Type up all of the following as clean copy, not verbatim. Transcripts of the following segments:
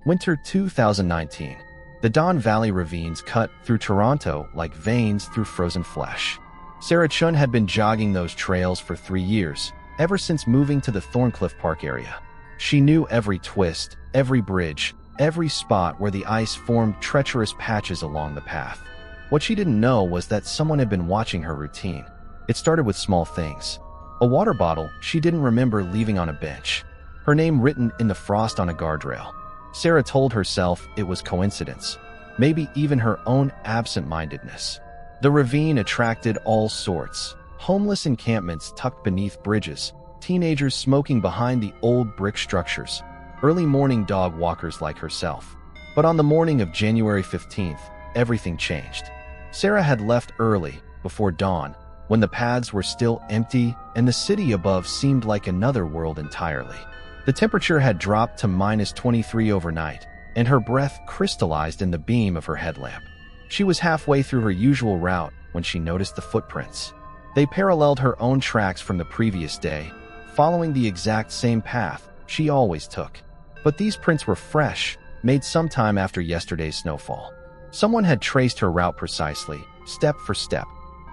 Winter 2019. The Don Valley ravines cut through Toronto like veins through frozen flesh. Sarah Chun had been jogging those trails for 3 years, ever since moving to the Thorncliffe Park area. She knew every twist, every bridge, every spot where the ice formed treacherous patches along the path. What she didn't know was that someone had been watching her routine. It started with small things. A water bottle she didn't remember leaving on a bench. Her name written in the frost on a guardrail. Sarah told herself it was coincidence, maybe even her own absent-mindedness. The ravine attracted all sorts. Homeless encampments tucked beneath bridges, teenagers smoking behind the old brick structures, early morning dog walkers like herself. But on the morning of January 15th, everything changed. Sarah had left early, before dawn, when the paths were still empty and the city above seemed like another world entirely. The temperature had dropped to -23 overnight, and her breath crystallized in the beam of her headlamp. She was halfway through her usual route when she noticed the footprints. They paralleled her own tracks from the previous day, following the exact same path she always took. But these prints were fresh, made sometime after yesterday's snowfall. Someone had traced her route precisely, step for step,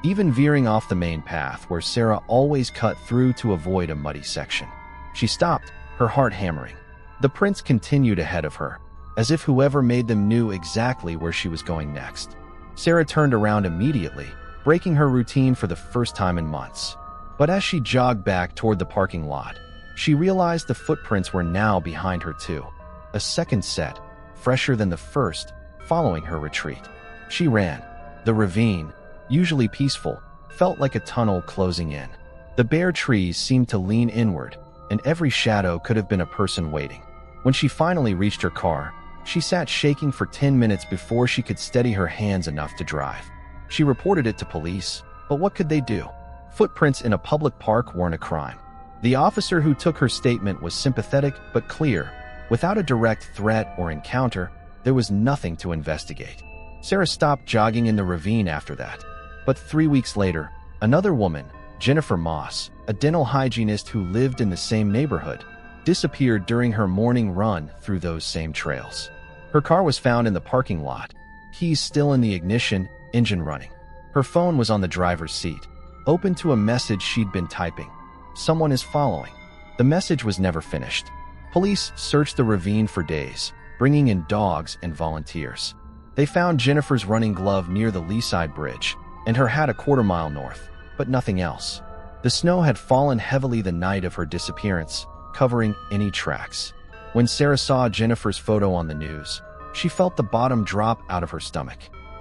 even veering off the main path where Sarah always cut through to avoid a muddy section. She stopped, her heart hammering. The prints continued ahead of her, as if whoever made them knew exactly where she was going next. Sarah turned around immediately, breaking her routine for the first time in months. But as she jogged back toward the parking lot, she realized the footprints were now behind her too. A second set, fresher than the first, following her retreat. She ran. The ravine, usually peaceful, felt like a tunnel closing in. The bare trees seemed to lean inward, and every shadow could have been a person waiting. When she finally reached her car, she sat shaking for 10 minutes before she could steady her hands enough to drive. She reported it to police, but what could they do? Footprints in a public park weren't a crime. The officer who took her statement was sympathetic but clear. Without a direct threat or encounter, there was nothing to investigate. Sarah stopped jogging in the ravine after that. But 3 weeks later, another woman, Jennifer Moss, a dental hygienist who lived in the same neighborhood, disappeared during her morning run through those same trails. Her car was found in the parking lot, keys still in the ignition, engine running. Her phone was on the driver's seat, open to a message she'd been typing. "Someone is following." The message was never finished. Police searched the ravine for days, bringing in dogs and volunteers. They found Jennifer's running glove near the Leaside Bridge, and her hat a quarter-mile north, but nothing else. The snow had fallen heavily the night of her disappearance, covering any tracks. When Sarah saw Jennifer's photo on the news, she felt the bottom drop out of her stomach.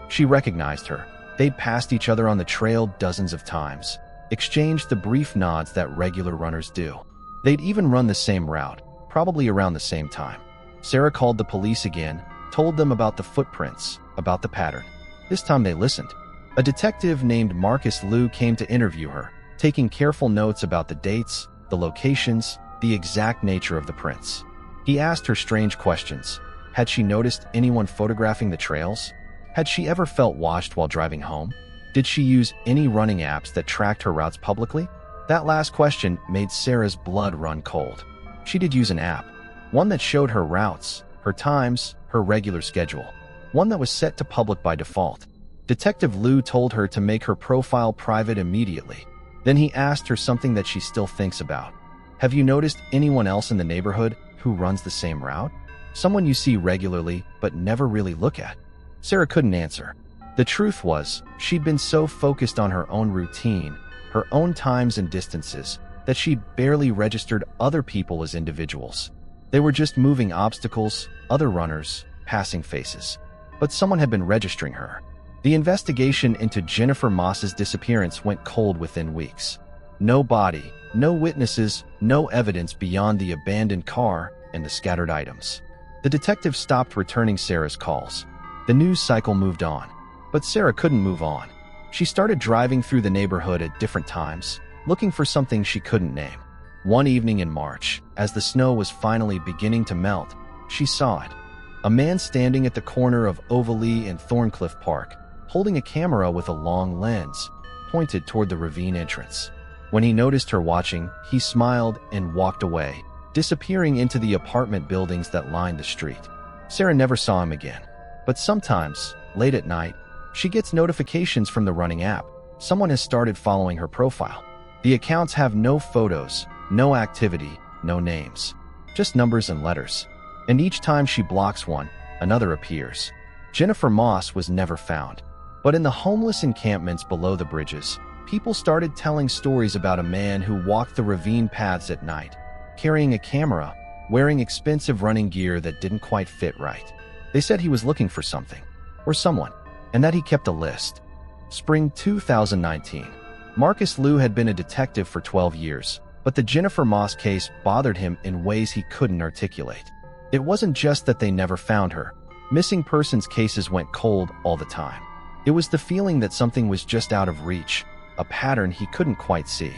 She recognized her. They'd passed each other on the trail dozens of times, exchanged the brief nods that regular runners do. They'd even run the same route, probably around the same time. Sarah called the police again, told them about the footprints, about the pattern. This time they listened. A detective named Marcus Liu came to interview her, taking careful notes about the dates, the locations, the exact nature of the prints. He asked her strange questions. Had she noticed anyone photographing the trails? Had she ever felt watched while driving home? Did she use any running apps that tracked her routes publicly? That last question made Sarah's blood run cold. She did use an app, one that showed her routes, her times, her regular schedule, one that was set to public by default. Detective Liu told her to make her profile private immediately. Then he asked her something that she still thinks about. Have you noticed anyone else in the neighborhood who runs the same route? Someone you see regularly but never really look at? Sarah couldn't answer. The truth was, she'd been so focused on her own routine, her own times and distances, that she'd barely registered other people as individuals. They were just moving obstacles, other runners, passing faces. But someone had been registering her. The investigation into Jennifer Moss's disappearance went cold within weeks. No body, no witnesses, no evidence beyond the abandoned car and the scattered items. The detective stopped returning Sarah's calls. The news cycle moved on. But Sarah couldn't move on. She started driving through the neighborhood at different times, looking for something she couldn't name. One evening in March, as the snow was finally beginning to melt, she saw it. A man standing at the corner of Ovalee and Thorncliffe Park, holding a camera with a long lens, pointed toward the ravine entrance. When he noticed her watching, he smiled and walked away, disappearing into the apartment buildings that lined the street. Sarah never saw him again. But sometimes, late at night, she gets notifications from the running app. Someone has started following her profile. The accounts have no photos, no activity, no names, just numbers and letters. And each time she blocks one, another appears. Jennifer Moss was never found. But in the homeless encampments below the bridges, people started telling stories about a man who walked the ravine paths at night, carrying a camera, wearing expensive running gear that didn't quite fit right. They said he was looking for something, or someone, and that he kept a list. Spring 2019. Marcus Liu had been a detective for 12 years, but the Jennifer Moss case bothered him in ways he couldn't articulate. It wasn't just that they never found her. Missing persons cases went cold all the time. It was the feeling that something was just out of reach, a pattern he couldn't quite see.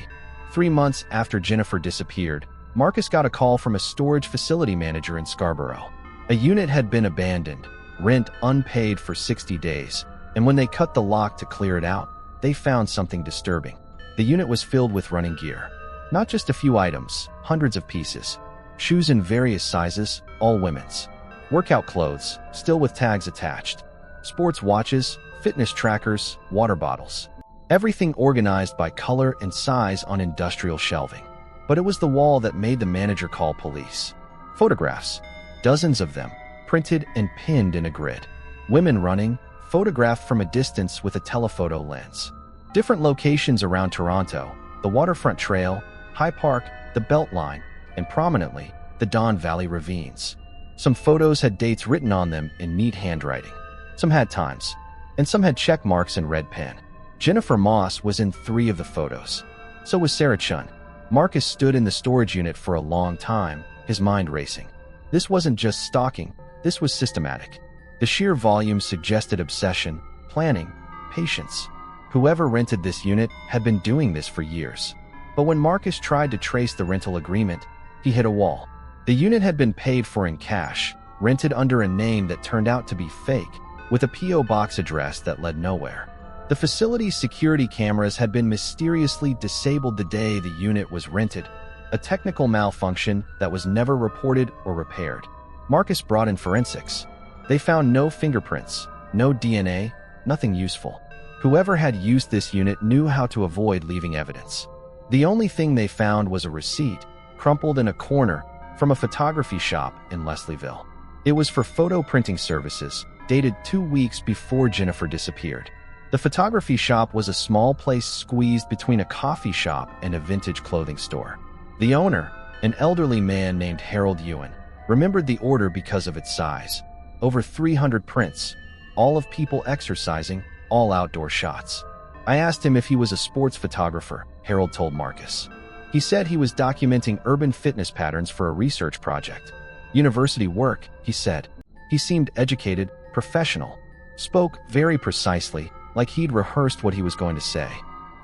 3 months after Jennifer disappeared, Marcus got a call from a storage facility manager in Scarborough. A unit had been abandoned, rent unpaid for 60 days, and when they cut the lock to clear it out, they found something disturbing. The unit was filled with running gear. Not just a few items, hundreds of pieces. Shoes in various sizes, all women's. Workout clothes, still with tags attached. Sports watches, fitness trackers, water bottles. Everything organized by color and size on industrial shelving. But it was the wall that made the manager call police. Photographs, dozens of them, printed and pinned in a grid. Women running, photographed from a distance with a telephoto lens. Different locations around Toronto, the Waterfront Trail, High Park, the Beltline, and prominently, the Don Valley Ravines. Some photos had dates written on them in neat handwriting. Some had times, and some had check marks in red pen. Jennifer Moss was in 3 of the photos. So was Sarah Chun. Marcus stood in the storage unit for a long time, his mind racing. This wasn't just stalking, this was systematic. The sheer volume suggested obsession, planning, patience. Whoever rented this unit had been doing this for years. But when Marcus tried to trace the rental agreement, he hit a wall. The unit had been paid for in cash, rented under a name that turned out to be fake, with a P.O. box address that led nowhere. The facility's security cameras had been mysteriously disabled the day the unit was rented, a technical malfunction that was never reported or repaired. Marcus brought in forensics. They found no fingerprints, no DNA, nothing useful. Whoever had used this unit knew how to avoid leaving evidence. The only thing they found was a receipt, crumpled in a corner, from a photography shop in Leslieville. It was for photo printing services, dated 2 weeks before Jennifer disappeared. The photography shop was a small place squeezed between a coffee shop and a vintage clothing store. The owner, an elderly man named Harold Ewan, remembered the order because of its size. Over 300 prints, all of people exercising, all outdoor shots. I asked him if he was a sports photographer, Harold told Marcus. He said he was documenting urban fitness patterns for a research project. University work, he said. He seemed educated, professional, spoke very precisely, like he'd rehearsed what he was going to say.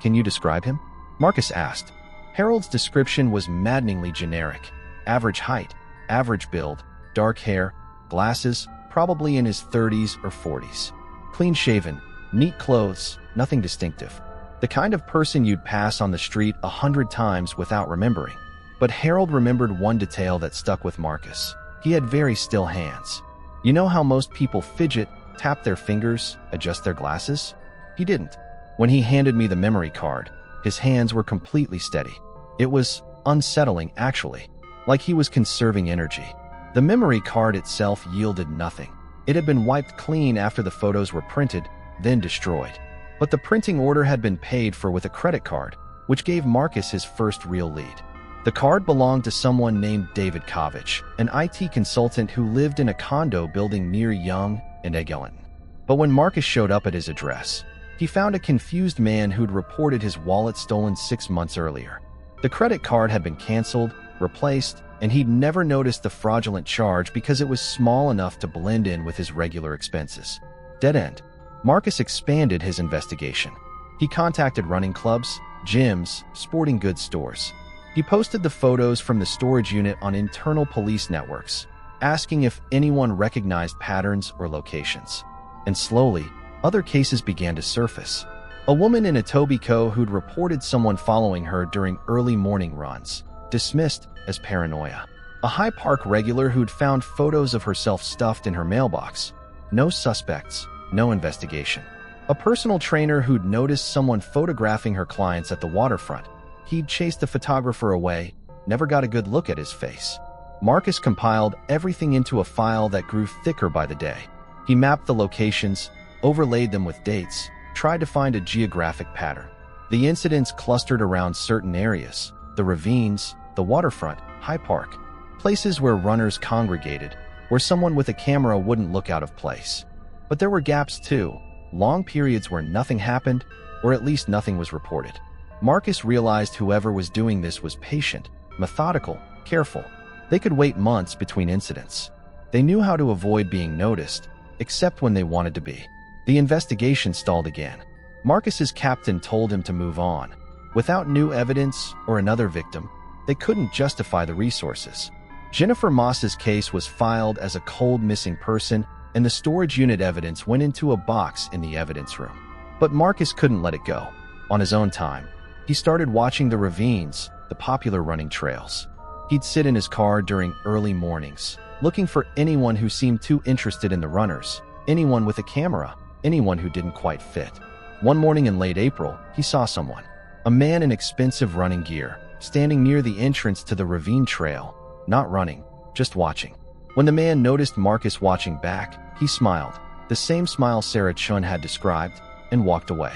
Can you describe him? Marcus asked. Harold's description was maddeningly generic. Average height, average build, dark hair, glasses, probably in his 30s or 40s. Clean-shaven, neat clothes, nothing distinctive. The kind of person you'd pass on the street 100 times without remembering. But Harold remembered one detail that stuck with Marcus. He had very still hands. You know how most people fidget, tap their fingers, adjust their glasses? He didn't. When he handed me the memory card, his hands were completely steady. It was unsettling, actually, like he was conserving energy. The memory card itself yielded nothing. It had been wiped clean after the photos were printed, then destroyed. But the printing order had been paid for with a credit card, which gave Marcus his first real lead. The card belonged to someone named David Kovich, an IT consultant who lived in a condo building near Yonge and Eglinton. But when Marcus showed up at his address, he found a confused man who'd reported his wallet stolen 6 months earlier. The credit card had been canceled, replaced, and he'd never noticed the fraudulent charge because it was small enough to blend in with his regular expenses. Dead end. Marcus expanded his investigation. He contacted running clubs, gyms, sporting goods stores. He posted the photos from the storage unit on internal police networks, asking if anyone recognized patterns or locations. And slowly, other cases began to surface. A woman in Etobicoke who'd reported someone following her during early morning runs, dismissed as paranoia. A High Park regular who'd found photos of herself stuffed in her mailbox. No suspects, no investigation. A personal trainer who'd noticed someone photographing her clients at the waterfront. He'd chased the photographer away, never got a good look at his face. Marcus compiled everything into a file that grew thicker by the day. He mapped the locations, overlaid them with dates, tried to find a geographic pattern. The incidents clustered around certain areas: the ravines, the waterfront, High Park, places where runners congregated, where someone with a camera wouldn't look out of place. But there were gaps too, long periods where nothing happened, or at least nothing was reported. Marcus realized whoever was doing this was patient, methodical, careful. They could wait months between incidents. They knew how to avoid being noticed, except when they wanted to be. The investigation stalled again. Marcus's captain told him to move on. Without new evidence or another victim, they couldn't justify the resources. Jennifer Moss's case was filed as a cold missing person, and the storage unit evidence went into a box in the evidence room. But Marcus couldn't let it go. On his own time, he started watching the ravines, the popular running trails. He'd sit in his car during early mornings, looking for anyone who seemed too interested in the runners, anyone with a camera, anyone who didn't quite fit. One morning in late April, he saw someone, a man in expensive running gear, standing near the entrance to the ravine trail, not running, just watching. When the man noticed Marcus watching back, he smiled, the same smile Sarah Chun had described, and walked away.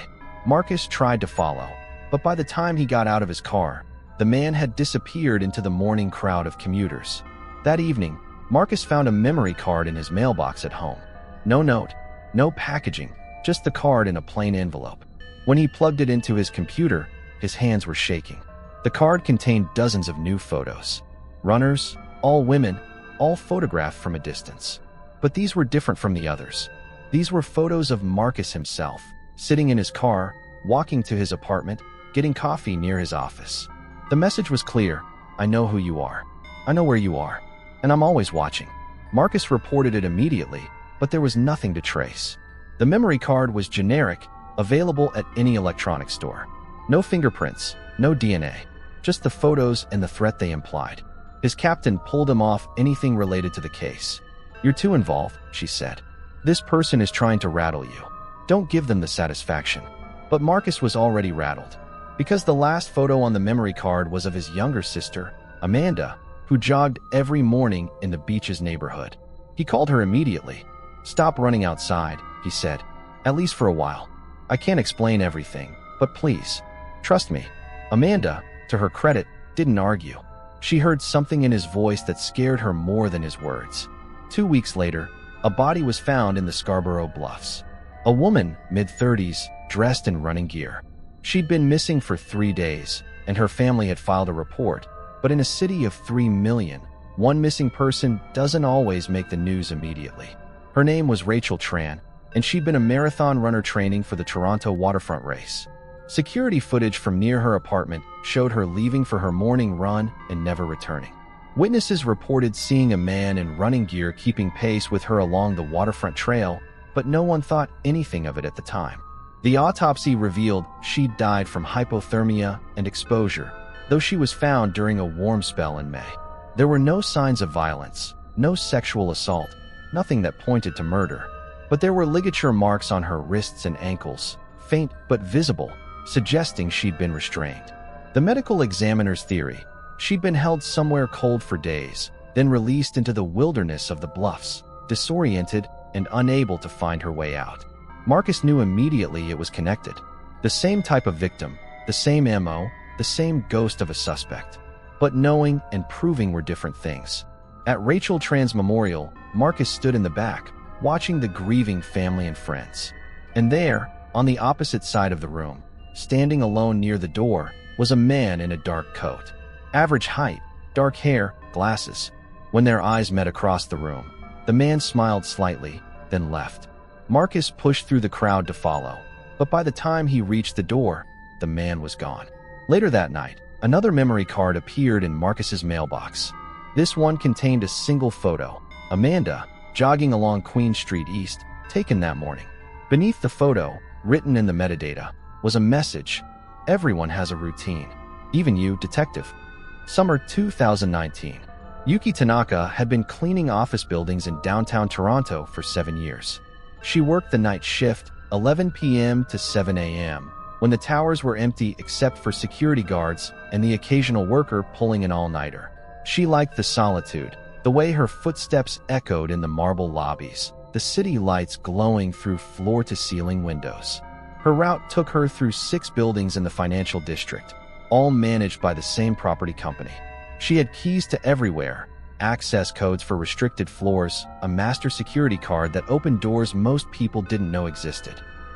Marcus tried to follow, but by the time he got out of his car, the man had disappeared into the morning crowd of commuters. That evening, Marcus found a memory card in his mailbox at home. No note, no packaging, just the card in a plain envelope. When he plugged it into his computer, his hands were shaking. The card contained dozens of new photos. Runners, all women, all photographed from a distance. But these were different from the others. These were photos of Marcus himself, sitting in his car, walking to his apartment, getting coffee near his office. The message was clear: I know who you are. I know where you are. And I'm always watching. Marcus reported it immediately, but there was nothing to trace. The memory card was generic, available at any electronics store. No fingerprints, no DNA, just the photos and the threat they implied. His captain pulled him off anything related to the case. You're too involved, she said. This person is trying to rattle you. Don't give them the satisfaction. But Marcus was already rattled, because the last photo on the memory card was of his younger sister, Amanda, who jogged every morning in the beach's neighborhood. He called her immediately. Stop running outside, he said. At least for a while. I can't explain everything, but please, trust me. Amanda, to her credit, didn't argue. She heard something in his voice that scared her more than his words. 2 weeks later, a body was found in the Scarborough Bluffs. A woman, mid-30s, dressed in running gear. She'd been missing for 3 days, and her family had filed a report. But in a city of 3 million, one missing person doesn't always make the news immediately. Her name was Rachel Tran, and she'd been a marathon runner training for the Toronto waterfront race. Security footage from near her apartment showed her leaving for her morning run and never returning. Witnesses reported seeing a man in running gear keeping pace with her along the waterfront trail, but no one thought anything of it at the time. The autopsy revealed she'd died from hypothermia and exposure, though she was found during a warm spell in May. There were no signs of violence, no sexual assault, nothing that pointed to murder. But there were ligature marks on her wrists and ankles, faint but visible, suggesting she'd been restrained. The medical examiner's theory: she'd been held somewhere cold for days, then released into the wilderness of the bluffs, disoriented and unable to find her way out. Marcus knew immediately it was connected. The same type of victim, the same MO, the same ghost of a suspect. But knowing and proving were different things. At Rachel Tran's memorial, Marcus stood in the back, watching the grieving family and friends. And there, on the opposite side of the room, standing alone near the door, was a man in a dark coat. Average height, dark hair, glasses. When their eyes met across the room, the man smiled slightly, then left. Marcus pushed through the crowd to follow, but by the time he reached the door, the man was gone. Later that night, another memory card appeared in Marcus's mailbox. This one contained a single photo: Amanda, jogging along Queen Street East, taken that morning. Beneath the photo, written in the metadata, was a message: everyone has a routine. Even you, detective. Summer 2019. Yuki Tanaka had been cleaning office buildings in downtown Toronto for 7 years. She worked the night shift, 11 p.m. to 7 a.m., when the towers were empty except for security guards and the occasional worker pulling an all-nighter. She liked the solitude, the way her footsteps echoed in the marble lobbies, the city lights glowing through floor-to-ceiling windows. Her route took her through 6 buildings in the financial district, all managed by the same property company. She had keys to everywhere, access codes for restricted floors, a master security card that opened doors most people didn't know existed.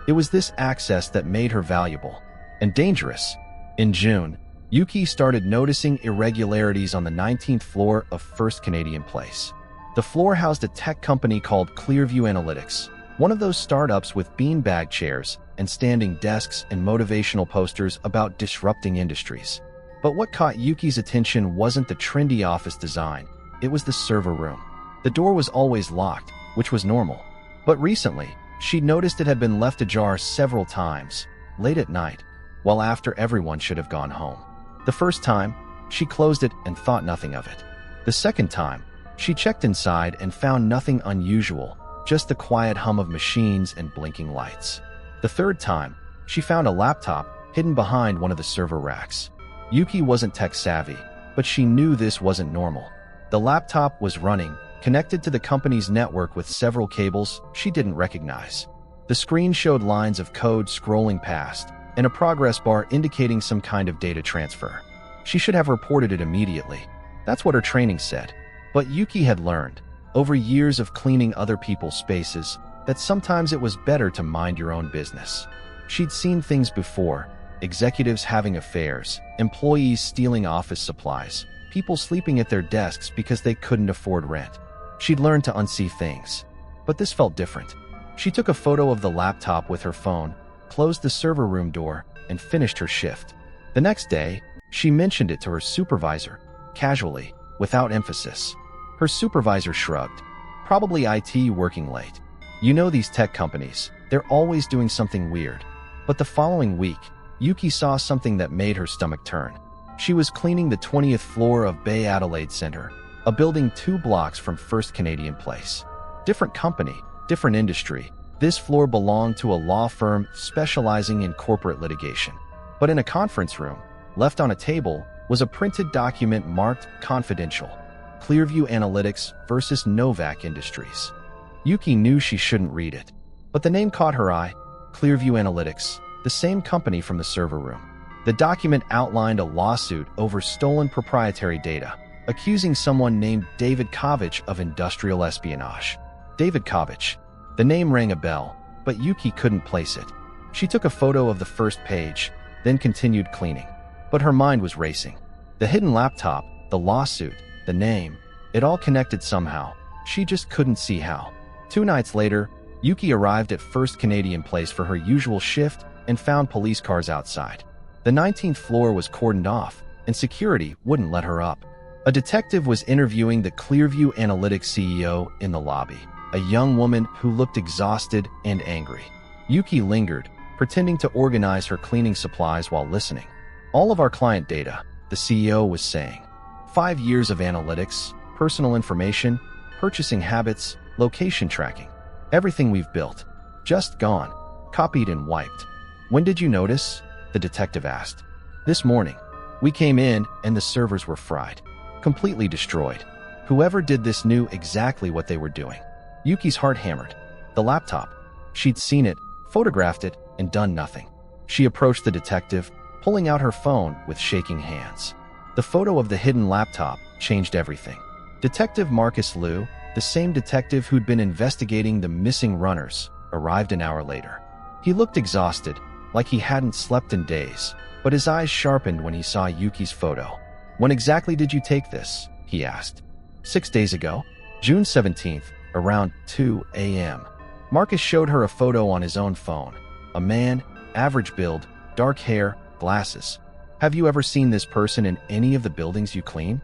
It was this access that made her valuable and dangerous. In June, Yuki started noticing irregularities on the 19th floor of First Canadian Place. The floor housed a tech company called Clearview Analytics, one of those startups with beanbag chairs and standing desks and motivational posters about disrupting industries. But what caught Yuki's attention wasn't the trendy office design, it was the server room. The door was always locked, which was normal. But recently, she'd noticed it had been left ajar several times, late at night, while after everyone should have gone home. The first time, she closed it and thought nothing of it. The second time, she checked inside and found nothing unusual, just the quiet hum of machines and blinking lights. The third time, she found a laptop hidden behind one of the server racks. Yuki wasn't tech-savvy, but she knew this wasn't normal. The laptop was running, connected to the company's network with several cables she didn't recognize. The screen showed lines of code scrolling past, and a progress bar indicating some kind of data transfer. She should have reported it immediately. That's what her training said. But Yuki had learned, over years of cleaning other people's spaces, that sometimes it was better to mind your own business. She'd seen things before, executives having affairs, employees stealing office supplies, people sleeping at their desks because they couldn't afford rent. She'd learned to unsee things. But this felt different. She took a photo of the laptop with her phone, closed the server room door, and finished her shift. The next day, she mentioned it to her supervisor, casually, without emphasis. Her supervisor shrugged. Probably IT working late. You know these tech companies, they're always doing something weird. But the following week, Yuki saw something that made her stomach turn. She was cleaning the 20th floor of Bay Adelaide Centre, a building 2 blocks from First Canadian Place. Different company, different industry. This floor belonged to a law firm specializing in corporate litigation. But in a conference room, left on a table, was a printed document marked confidential. Clearview Analytics versus Novak Industries. Yuki knew she shouldn't read it, but the name caught her eye. Clearview Analytics, the same company from the server room. The document outlined a lawsuit over stolen proprietary data, accusing someone named David Kovach of industrial espionage. David Kovach. The name rang a bell, but Yuki couldn't place it. She took a photo of the first page, then continued cleaning. But her mind was racing. The hidden laptop, the lawsuit, the name, it all connected somehow. She just couldn't see how. 2 nights later, Yuki arrived at First Canadian Place for her usual shift and found police cars outside. The 19th floor was cordoned off, and security wouldn't let her up. A detective was interviewing the Clearview Analytics CEO in the lobby, a young woman who looked exhausted and angry. Yuki lingered, pretending to organize her cleaning supplies while listening. All of our client data, the CEO was saying. 5 years of analytics, personal information, purchasing habits, location tracking. Everything we've built. Just gone. Copied and wiped. When did you notice? The detective asked. This morning. We came in and the servers were fried. Completely destroyed. Whoever did this knew exactly what they were doing. Yuki's heart hammered. The laptop. She'd seen it, photographed it, and done nothing. She approached the detective, pulling out her phone with shaking hands. The photo of the hidden laptop changed everything. Detective Marcus Liu, the same detective who'd been investigating the missing runners, arrived an hour later. He looked exhausted, like he hadn't slept in days, but his eyes sharpened when he saw Yuki's photo. When exactly did you take this? He asked. 6 days ago, June 17th, around 2 a.m. Marcus showed her a photo on his own phone. A man, average build, dark hair, glasses. Have you ever seen this person in any of the buildings you clean?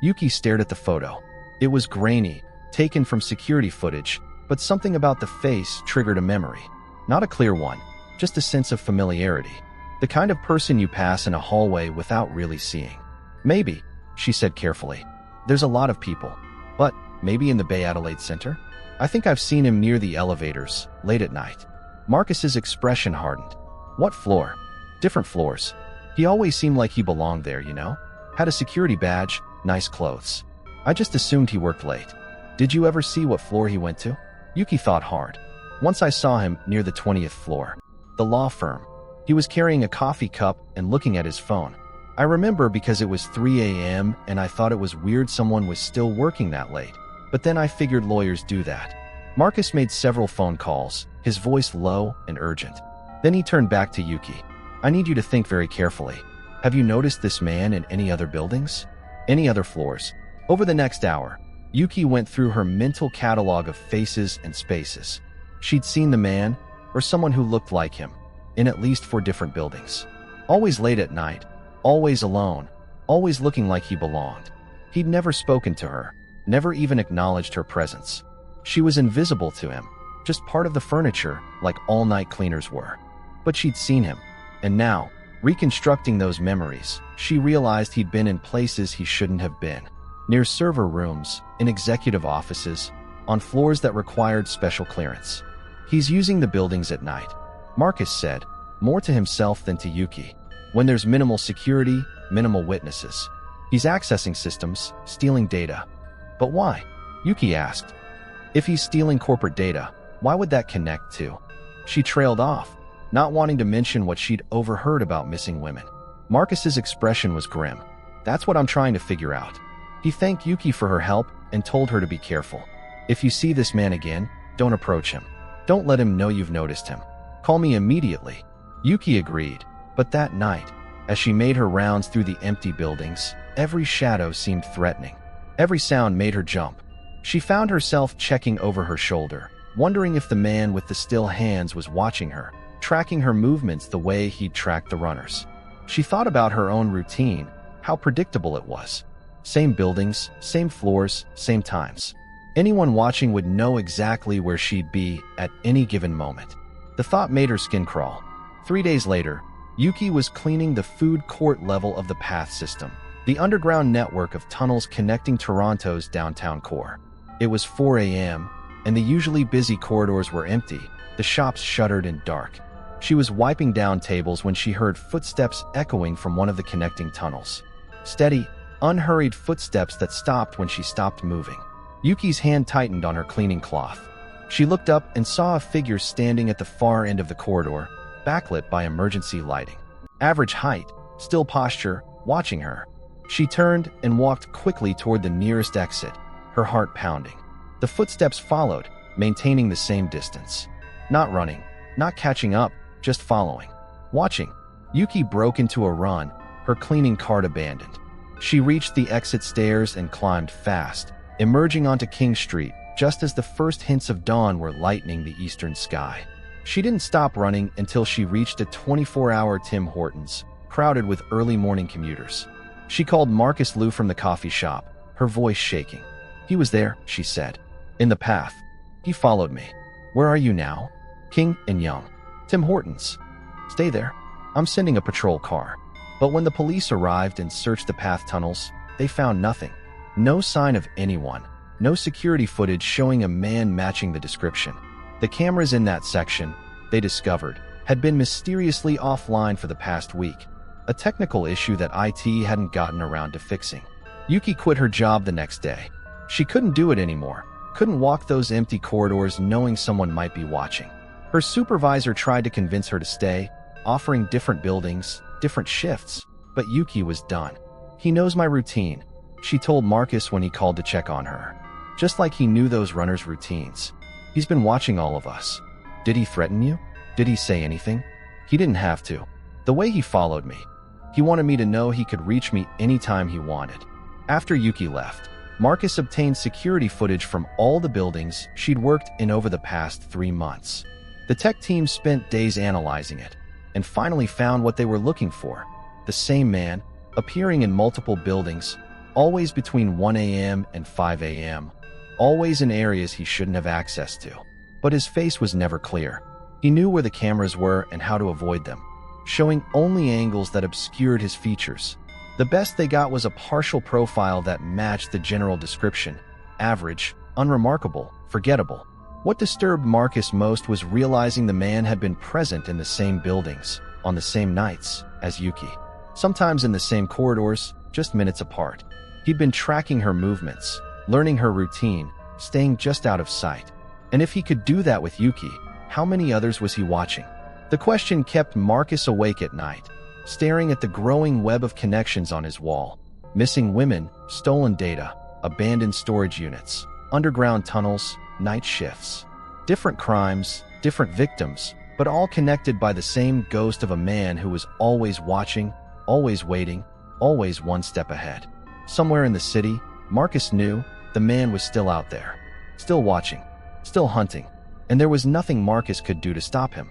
Yuki stared at the photo. It was grainy, taken from security footage, but something about the face triggered a memory. Not a clear one, just a sense of familiarity. The kind of person you pass in a hallway without really seeing. Maybe, she said carefully. There's a lot of people. But maybe in the Bay Adelaide Center? I think I've seen him near the elevators, late at night. Marcus's expression hardened. What floor? Different floors. He always seemed like he belonged there, you know? Had a security badge, nice clothes. I just assumed he worked late. Did you ever see what floor he went to? Yuki thought hard. Once I saw him near the 20th floor. The law firm. He was carrying a coffee cup and looking at his phone. I remember because it was 3 a.m. and I thought it was weird someone was still working that late. But then I figured lawyers do that. Marcus made several phone calls, his voice low and urgent. Then he turned back to Yuki. I need you to think very carefully. Have you noticed this man in any other buildings? Any other floors? Over the next hour, Yuki went through her mental catalog of faces and spaces. She'd seen the man, or someone who looked like him, in at least 4 different buildings. Always late at night, always alone, always looking like he belonged. He'd never spoken to her, never even acknowledged her presence. She was invisible to him, just part of the furniture, like all-night cleaners were. But she'd seen him, and now, reconstructing those memories, she realized he'd been in places he shouldn't have been. Near server rooms, in executive offices, on floors that required special clearance. He's using the buildings at night, Marcus said, more to himself than to Yuki. When there's minimal security, minimal witnesses. He's accessing systems, stealing data. But why? Yuki asked. If he's stealing corporate data, why would that connect to? She trailed off, not wanting to mention what she'd overheard about missing women. Marcus's expression was grim. That's what I'm trying to figure out. He thanked Yuki for her help and told her to be careful. If you see this man again, don't approach him. Don't let him know you've noticed him. Call me immediately. Yuki agreed, but that night, as she made her rounds through the empty buildings, every shadow seemed threatening. Every sound made her jump. She found herself checking over her shoulder, wondering if the man with the still hands was watching her, tracking her movements the way he'd tracked the runners. She thought about her own routine, how predictable it was. Same buildings, same floors, same times. Anyone watching would know exactly where she'd be at any given moment. The thought made her skin crawl. 3 days later, Yuki was cleaning the food court level of the PATH system, the underground network of tunnels connecting Toronto's downtown core. It was 4 a.m., and the usually busy corridors were empty, the shops shuttered and dark. She was wiping down tables when she heard footsteps echoing from one of the connecting tunnels. Steady, unhurried footsteps that stopped when she stopped moving. Yuki's hand tightened on her cleaning cloth. She looked up and saw a figure standing at the far end of the corridor, backlit by emergency lighting. Average height, still posture, watching her. She turned and walked quickly toward the nearest exit, her heart pounding. The footsteps followed, maintaining the same distance. Not running, not catching up, just following. Watching. Yuki broke into a run, her cleaning cart abandoned. She reached the exit stairs and climbed fast, emerging onto King Street just as the first hints of dawn were lightening the eastern sky. She didn't stop running until she reached a 24-hour Tim Hortons, crowded with early morning commuters. She called Marcus Liu from the coffee shop, her voice shaking. He was there, she said. In the path. He followed me. Where are you now? King and Young. Tim Hortons. Stay there. I'm sending a patrol car. But when the police arrived and searched the path tunnels, they found nothing. No sign of anyone. No security footage showing a man matching the description. The cameras in that section, they discovered, had been mysteriously offline for the past week. A technical issue that IT hadn't gotten around to fixing. Yuki quit her job the next day. She couldn't do it anymore. Couldn't walk those empty corridors knowing someone might be watching. Her supervisor tried to convince her to stay, offering different buildings, different shifts, but Yuki was done. He knows my routine, she told Marcus when he called to check on her. Just like he knew those runners' routines. He's been watching all of us. Did he threaten you? Did he say anything? He didn't have to. The way he followed me. He wanted me to know he could reach me anytime he wanted. After Yuki left, Marcus obtained security footage from all the buildings she'd worked in over the past 3 months. The tech team spent days analyzing it, and finally found what they were looking for. The same man, appearing in multiple buildings, always between 1 a.m. and 5 a.m., always in areas he shouldn't have access to. But his face was never clear. He knew where the cameras were and how to avoid them, showing only angles that obscured his features. The best they got was a partial profile that matched the general description: average, unremarkable, forgettable. What disturbed Marcus most was realizing the man had been present in the same buildings, on the same nights, as Yuki. Sometimes in the same corridors, just minutes apart. He'd been tracking her movements, learning her routine, staying just out of sight. And if he could do that with Yuki, how many others was he watching? The question kept Marcus awake at night, staring at the growing web of connections on his wall. Missing women, stolen data, abandoned storage units, underground tunnels, night shifts. Different crimes, different victims, but all connected by the same ghost of a man who was always watching, always waiting, always one step ahead. Somewhere in the city, Marcus knew the man was still out there, still watching, still hunting, and there was nothing Marcus could do to stop him.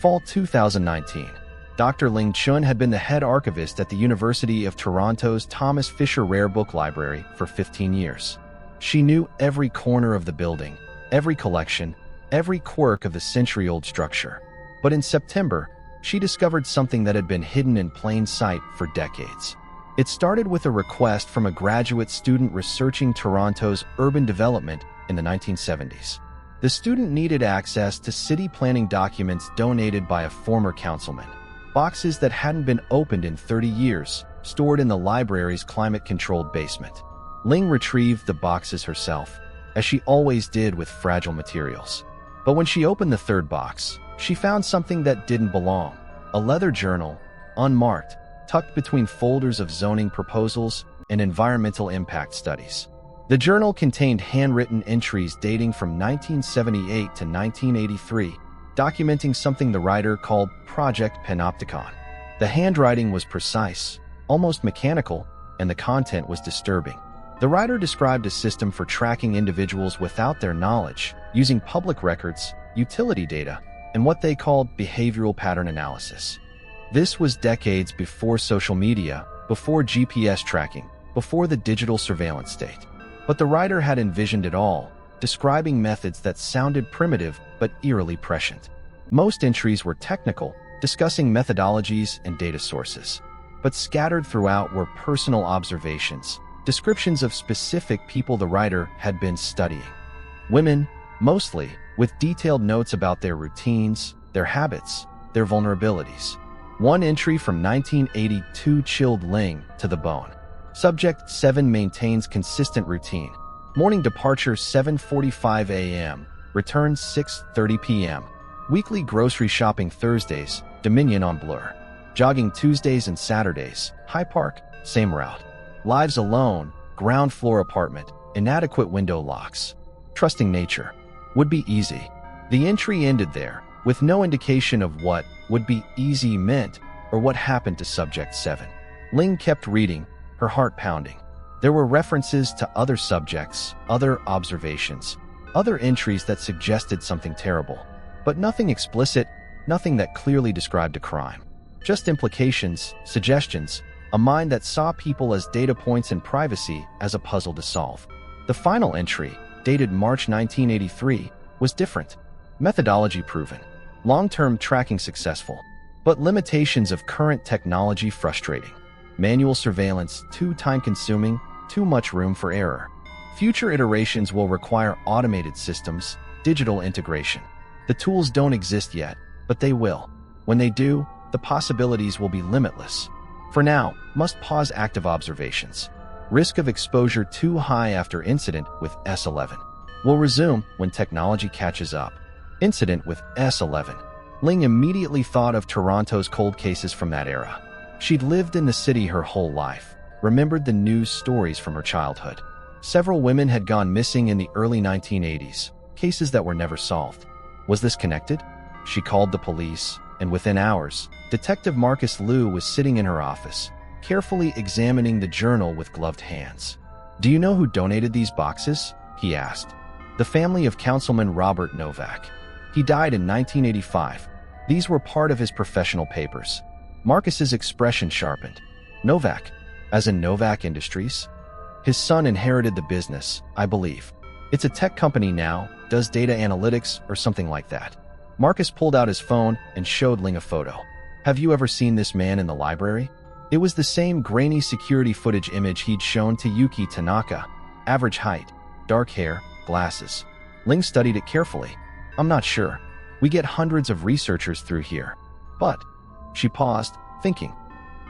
Fall 2019. Dr. Ling Chun had been the head archivist at the University of Toronto's Thomas Fisher Rare Book Library for 15 years. She knew every corner of the building, every collection, every quirk of the century-old structure. But in September, she discovered something that had been hidden in plain sight for decades. It started with a request from a graduate student researching Toronto's urban development in the 1970s. The student needed access to city planning documents donated by a former councilman. Boxes that hadn't been opened in 30 years, stored in the library's climate-controlled basement. Ling retrieved the boxes herself, as she always did with fragile materials. But when she opened the third box, she found something that didn't belong. A leather journal, unmarked, tucked between folders of zoning proposals and environmental impact studies. The journal contained handwritten entries dating from 1978 to 1983, documenting something the writer called Project Panopticon. The handwriting was precise, almost mechanical, and the content was disturbing. The writer described a system for tracking individuals without their knowledge, using public records, utility data, and what they called behavioral pattern analysis. This was decades before social media, before GPS tracking, before the digital surveillance state. But the writer had envisioned it all, describing methods that sounded primitive but eerily prescient. Most entries were technical, discussing methodologies and data sources. But scattered throughout were personal observations, descriptions of specific people the writer had been studying. Women, mostly, with detailed notes about their routines, their habits, their vulnerabilities. One entry from 1982 chilled Ling to the bone. Subject 7 maintains consistent routine. Morning departure 7:45 a.m., return 6:30 p.m. Weekly grocery shopping Thursdays, Dominion on Blur. Jogging Tuesdays and Saturdays, High Park, same route. Lives alone, ground floor apartment, inadequate window locks. Trusting nature. Would be easy. The entry ended there, with no indication of what would be easy meant or what happened to Subject 7. Ling kept reading, her heart pounding. There were references to other subjects, other observations, other entries that suggested something terrible. But nothing explicit, nothing that clearly described a crime. Just implications, suggestions, a mind that saw people as data points and privacy as a puzzle to solve. The final entry, dated March 1983, was different. Methodology proven. Long-term tracking successful. But limitations of current technology frustrating. Manual surveillance too time-consuming, too much room for error. Future iterations will require automated systems, digital integration. The tools don't exist yet, but they will. When they do, the possibilities will be limitless. For now, must pause active observations. Risk of exposure too high after incident with S11. Will resume when technology catches up. Incident with S11. Ling immediately thought of Toronto's cold cases from that era. She'd lived in the city her whole life, remembered the news stories from her childhood. Several women had gone missing in the early 1980s, cases that were never solved. Was this connected? She called the police, and within hours, Detective Marcus Liu was sitting in her office, carefully examining the journal with gloved hands. "Do you know who donated these boxes?" he asked. "The family of Councilman Robert Novak. He died in 1985. These were part of his professional papers." Marcus's expression sharpened. "Novak? As in Novak Industries?" "His son inherited the business, I believe. It's a tech company now, does data analytics or something like that." Marcus pulled out his phone and showed Ling a photo. "Have you ever seen this man in the library?" It was the same grainy security footage image he'd shown to Yuki Tanaka. Average height, dark hair, glasses. Ling studied it carefully. I'm not sure. We get hundreds of researchers through here. But, she paused, thinking.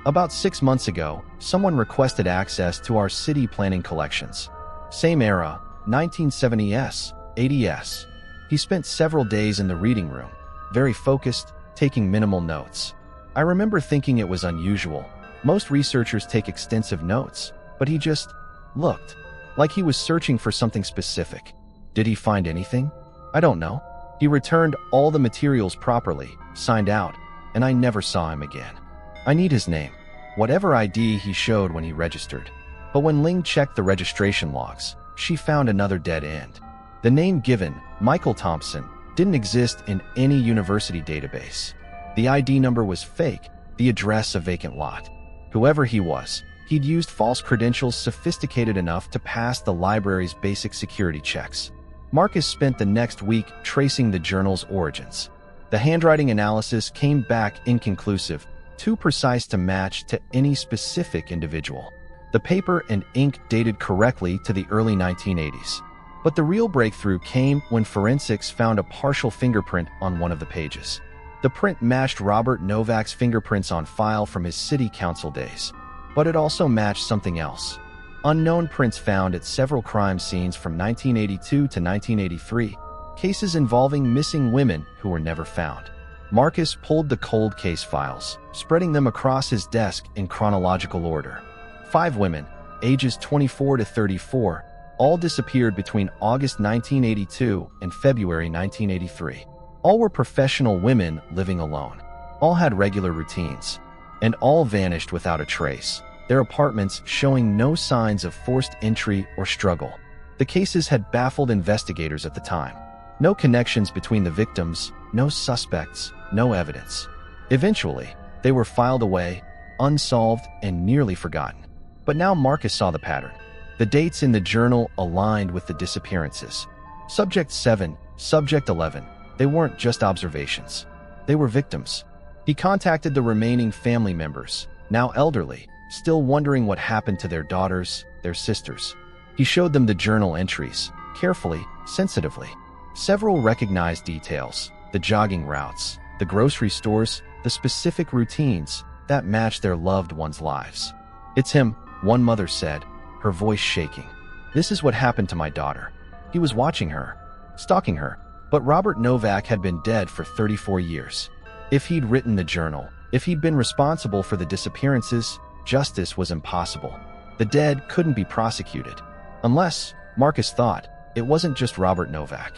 About 6 months ago, someone requested access to our city planning collections. Same era, 1970s, 80s. He spent several days in the reading room, very focused, taking minimal notes. I remember thinking it was unusual. Most researchers take extensive notes, but he just looked like he was searching for something specific. Did he find anything? I don't know. He returned all the materials properly, signed out, and I never saw him again. I need his name, whatever ID he showed when he registered. But when Ling checked the registration logs, she found another dead end. The name given, Michael Thompson, didn't exist in any university database. The ID number was fake, the address a vacant lot. Whoever he was, he'd used false credentials sophisticated enough to pass the library's basic security checks. Marcus spent the next week tracing the journal's origins. The handwriting analysis came back inconclusive, too precise to match to any specific individual. The paper and ink dated correctly to the early 1980s. But the real breakthrough came when forensics found a partial fingerprint on one of the pages. The print matched Robert Novak's fingerprints on file from his city council days. But it also matched something else. Unknown prints found at several crime scenes from 1982 to 1983, cases involving missing women who were never found. Marcus pulled the cold case files, spreading them across his desk in chronological order. 5 women, ages 24 to 34, all disappeared between August 1982 and February 1983. All were professional women living alone. All had regular routines, and all vanished without a trace, their apartments showing no signs of forced entry or struggle. The cases had baffled investigators at the time. No connections between the victims, no suspects, no evidence. Eventually, they were filed away, unsolved, and nearly forgotten. But now Marcus saw the pattern. The dates in the journal aligned with the disappearances. Subject 7, Subject 11. They weren't just observations. They were victims. He contacted the remaining family members, now elderly, still wondering what happened to their daughters, their sisters. He showed them the journal entries, carefully, sensitively. Several recognized details, the jogging routes, the grocery stores, the specific routines that matched their loved ones' lives. It's him, one mother said, her voice shaking. This is what happened to my daughter. He was watching her, stalking her. But Robert Novak had been dead for 34 years. If he'd written the journal, if he'd been responsible for the disappearances, justice was impossible. The dead couldn't be prosecuted. Unless, Marcus thought, it wasn't just Robert Novak.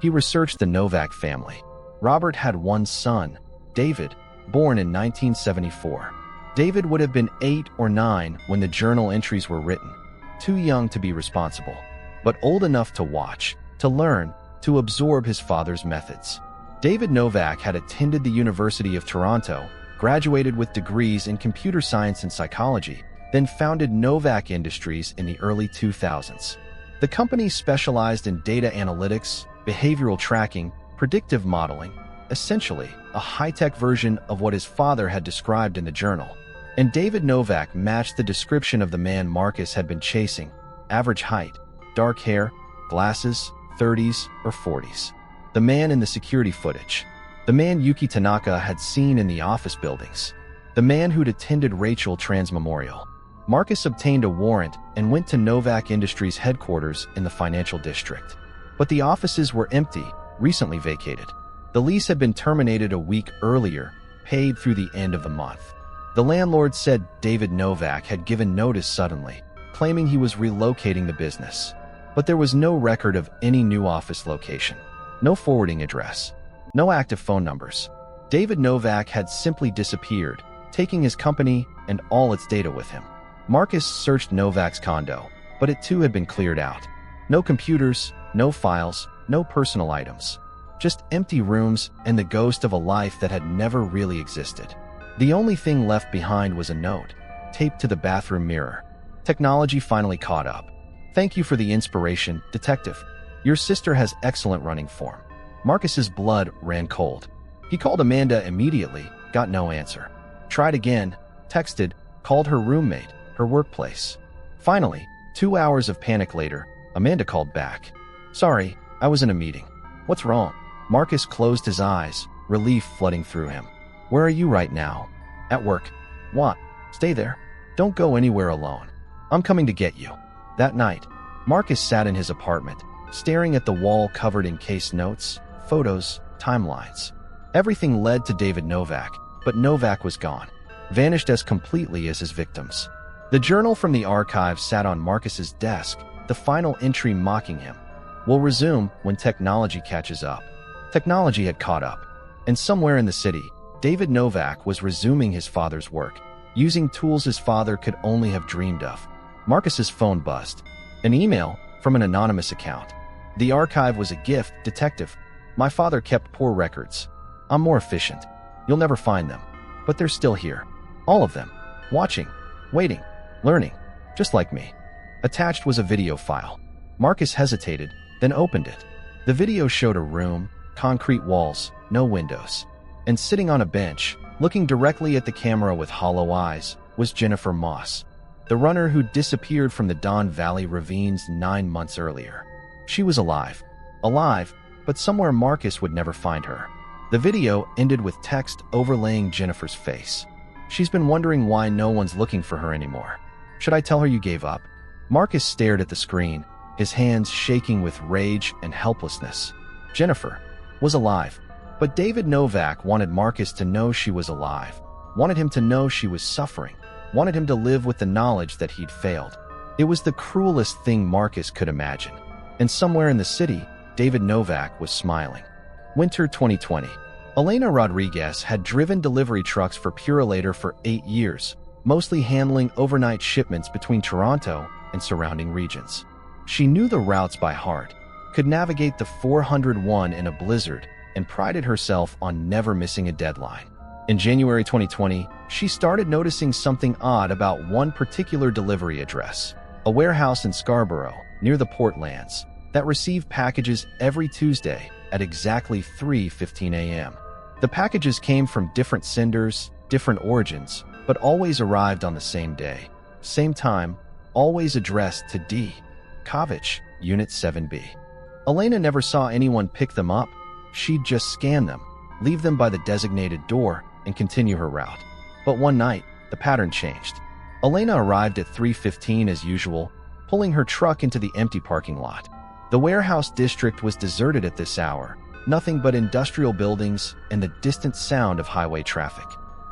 He researched the Novak family. Robert had one son, David, born in 1974. David would have been 8 or 9 when the journal entries were written. Too young to be responsible, but old enough to watch, to learn, to absorb his father's methods. David Novak had attended the University of Toronto, graduated with degrees in computer science and psychology, then founded Novak Industries in the early 2000s. The company specialized in data analytics, behavioral tracking, predictive modeling, essentially a high-tech version of what his father had described in the journal. And David Novak matched the description of the man Marcus had been chasing: average height, dark hair, glasses, 30s or 40s. The man in the security footage. The man Yuki Tanaka had seen in the office buildings. The man who'd attended Rachel Tran's memorial. Marcus obtained a warrant and went to Novak Industries headquarters in the financial district. But the offices were empty, recently vacated. The lease had been terminated a week earlier, paid through the end of the month. The landlord said David Novak had given notice suddenly, claiming he was relocating the business. But there was no record of any new office location, no forwarding address, no active phone numbers. David Novak had simply disappeared, taking his company and all its data with him. Marcus searched Novak's condo, but it too had been cleared out. No computers, no files, no personal items. Just empty rooms and the ghost of a life that had never really existed. The only thing left behind was a note, taped to the bathroom mirror. Technology finally caught up. Thank you for the inspiration, Detective. Your sister has excellent running form. Marcus's blood ran cold. He called Amanda immediately, got no answer. Tried again, texted, called her roommate, her workplace. Finally, 2 hours of panic later, Amanda called back. "Sorry, I was in a meeting." "What's wrong?" Marcus closed his eyes, relief flooding through him. "Where are you right now?" "At work." "What? Stay there. Don't go anywhere alone. I'm coming to get you." That night, Marcus sat in his apartment, staring at the wall covered in case notes, photos, timelines. Everything led to David Novak, but Novak was gone, vanished as completely as his victims. The journal from the archive sat on Marcus's desk, the final entry mocking him. "We'll resume when technology catches up." Technology had caught up, and somewhere in the city, David Novak was resuming his father's work, using tools his father could only have dreamed of. Marcus's phone buzzed. An email from an anonymous account. "The archive was a gift, Detective. My father kept poor records. I'm more efficient. You'll never find them, but they're still here. All of them. Watching, waiting, learning, just like me." Attached was a video file. Marcus hesitated, then opened it. The video showed a room, concrete walls, no windows. And sitting on a bench, looking directly at the camera with hollow eyes, was Jennifer Moss, the runner who disappeared from the Don Valley ravines 9 months earlier. She was alive, but somewhere Marcus would never find her. The video ended with text overlaying Jennifer's face. "She's been wondering why no one's looking for her anymore. Should I tell her you gave up?" Marcus stared at the screen, his hands shaking with rage and helplessness. Jennifer was alive, but David Novak wanted Marcus to know she was alive, wanted him to know she was suffering, wanted him to live with the knowledge that he'd failed. It was the cruelest thing Marcus could imagine. And somewhere in the city, David Novak was smiling. Winter 2020. Elena Rodriguez had driven delivery trucks for Purolator for 8 years, mostly handling overnight shipments between Toronto and surrounding regions. She knew the routes by heart, could navigate the 401 in a blizzard, and prided herself on never missing a deadline. In January 2020, she started noticing something odd about one particular delivery address, a warehouse in Scarborough, near the Portlands, that received packages every Tuesday at exactly 3:15 a.m. The packages came from different senders, different origins, but always arrived on the same day, same time, always addressed to D. Kovich, Unit 7B. Elena never saw anyone pick them up. She'd just scan them, leave them by the designated door, and continue her route. But one night, the pattern changed. Elena arrived at 3:15 as usual, pulling her truck into the empty parking lot. The warehouse district was deserted at this hour, nothing but industrial buildings and the distant sound of highway traffic.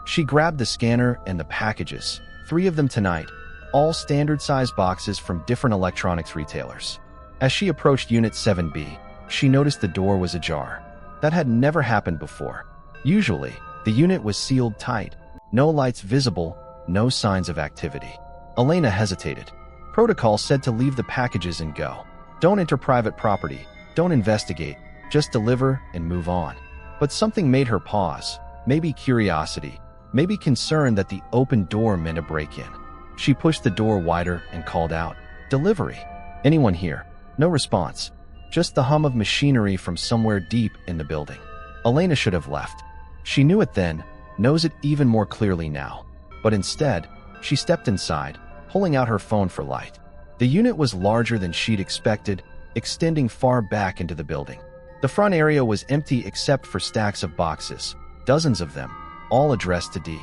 She grabbed the scanner and the packages, 3 of them tonight, all standard-sized boxes from different electronics retailers. As she approached Unit 7B, she noticed the door was ajar. That had never happened before. Usually, the unit was sealed tight, no lights visible, no signs of activity. Elena hesitated. Protocol said to leave the packages and go. Don't enter private property, don't investigate, just deliver and move on. But something made her pause, maybe curiosity, maybe concern that the open door meant a break-in. She pushed the door wider and called out, "Delivery. Anyone here?" No response, just the hum of machinery from somewhere deep in the building. Elena should have left. She knew it then, knows it even more clearly now. But instead, she stepped inside, pulling out her phone for light. The unit was larger than she'd expected, extending far back into the building. The front area was empty except for stacks of boxes, dozens of them, all addressed to D.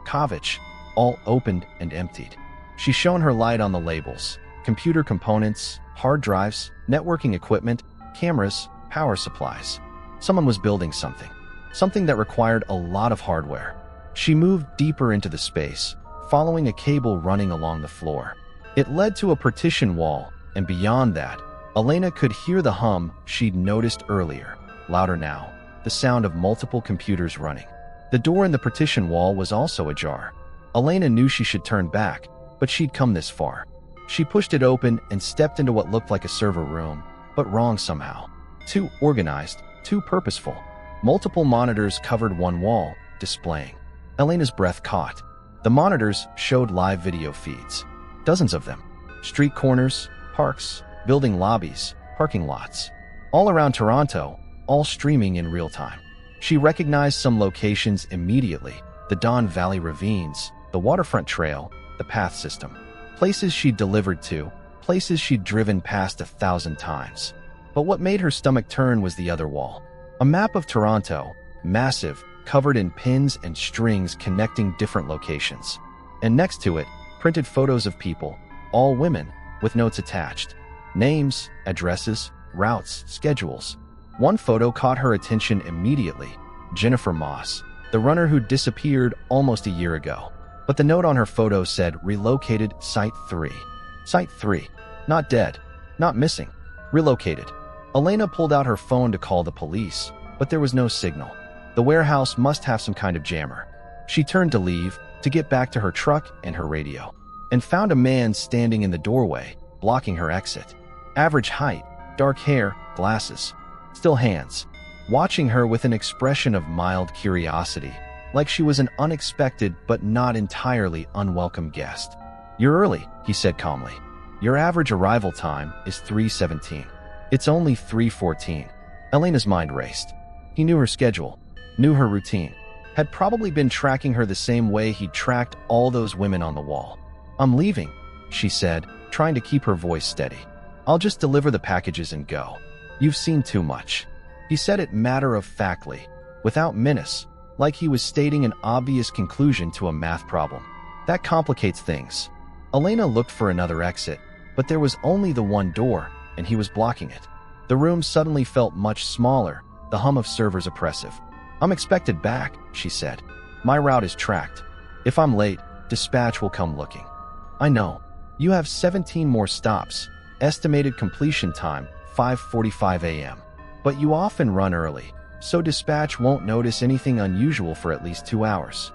Kovich, all opened and emptied. She shone her light on the labels: computer components, hard drives, networking equipment, cameras, power supplies. Someone was building something that required a lot of hardware. She moved deeper into the space, following a cable running along the floor. It led to a partition wall, and beyond that, Elena could hear the hum she'd noticed earlier, louder now, the sound of multiple computers running. The door in the partition wall was also ajar. Elena knew she should turn back, but she'd come this far. She pushed it open and stepped into what looked like a server room, but wrong somehow. Too organized, too purposeful. Multiple monitors covered one wall, displaying. Elena's breath caught. The monitors showed live video feeds. Dozens of them. Street corners, parks, building lobbies, parking lots. All around Toronto, all streaming in real time. She recognized some locations immediately: the Don Valley Ravines, the waterfront trail, the path system. Places she'd delivered to, places she'd driven past 1,000 times. But what made her stomach turn was the other wall. A map of Toronto, massive, covered in pins and strings connecting different locations. And next to it, printed photos of people, all women, with notes attached. Names, addresses, routes, schedules. One photo caught her attention immediately. Jennifer Moss, the runner who disappeared almost a year ago. But the note on her photo said relocated Site 3. Site 3. Not dead. Not missing. Relocated. Elena pulled out her phone to call the police, but there was no signal. The warehouse must have some kind of jammer. She turned to leave, to get back to her truck and her radio, and found a man standing in the doorway, blocking her exit. Average height, dark hair, glasses. Still hands. Watching her with an expression of mild curiosity, like she was an unexpected but not entirely unwelcome guest. "You're early," he said calmly. "Your average arrival time is 3:17. It's only 3:14. Elena's mind raced. He knew her schedule, knew her routine, had probably been tracking her the same way he'd tracked all those women on the wall. "I'm leaving," she said, trying to keep her voice steady. "I'll just deliver the packages and go. You've seen too much." He said it matter-of-factly, without menace, like he was stating an obvious conclusion to a math problem. That complicates things. Elena looked for another exit, but there was only the one door, and he was blocking it. The room suddenly felt much smaller, the hum of servers oppressive. "I'm expected back," she said. "My route is tracked. If I'm late, dispatch will come looking." "I know. You have 17 more stops. Estimated completion time, 5:45 a.m. But you often run early, so dispatch won't notice anything unusual for at least 2 hours."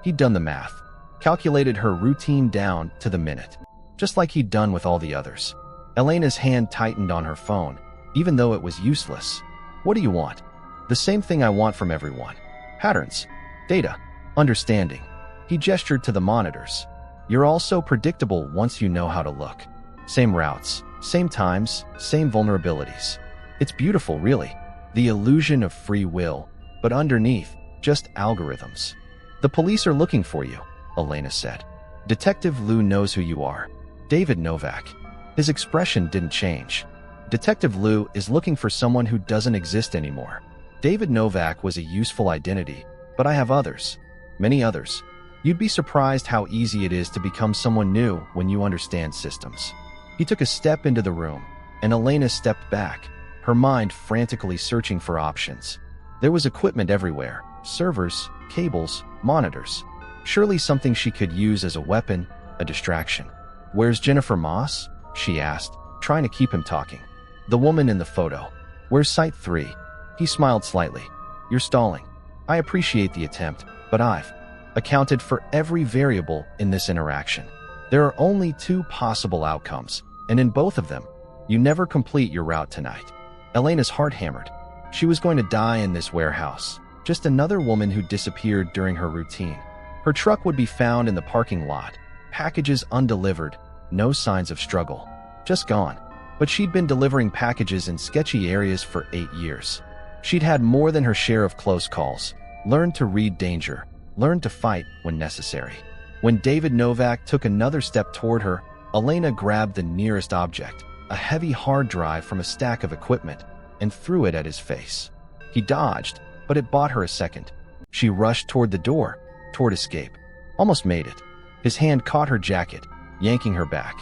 He'd done the math, calculated her routine down to the minute, just like he'd done with all the others. Elena's hand tightened on her phone, even though it was useless. "What do you want?" "The same thing I want from everyone. Patterns, data, understanding." He gestured to the monitors. "You're all so predictable once you know how to look. Same routes, same times, same vulnerabilities. It's beautiful, really. The illusion of free will, but underneath, just algorithms." "The police are looking for you," Elena said. "Detective Lou knows who you are. David Novak." His expression didn't change. "Detective Lou is looking for someone who doesn't exist anymore. David Novak was a useful identity, but I have others. Many others. You'd be surprised how easy it is to become someone new when you understand systems." He took a step into the room, and Elena stepped back, her mind frantically searching for options. There was equipment everywhere, servers, cables, monitors. Surely something she could use as a weapon, a distraction. "Where's Jennifer Moss?" she asked, trying to keep him talking. "The woman in the photo." "Where's Site 3? He smiled slightly. "You're stalling. I appreciate the attempt, but I've accounted for every variable in this interaction. There are only 2 possible outcomes, and in both of them, you never complete your route tonight." Elena's heart hammered. She was going to die in this warehouse, just another woman who disappeared during her routine. Her truck would be found in the parking lot, packages undelivered, no signs of struggle, just gone. But she'd been delivering packages in sketchy areas for 8 years. She'd had more than her share of close calls, learned to read danger, learned to fight when necessary. When David Novak took another step toward her, Elena grabbed the nearest object, a heavy hard drive from a stack of equipment, and threw it at his face. He dodged, but it bought her a second. She rushed toward the door, toward escape. Almost made it. His hand caught her jacket, yanking her back.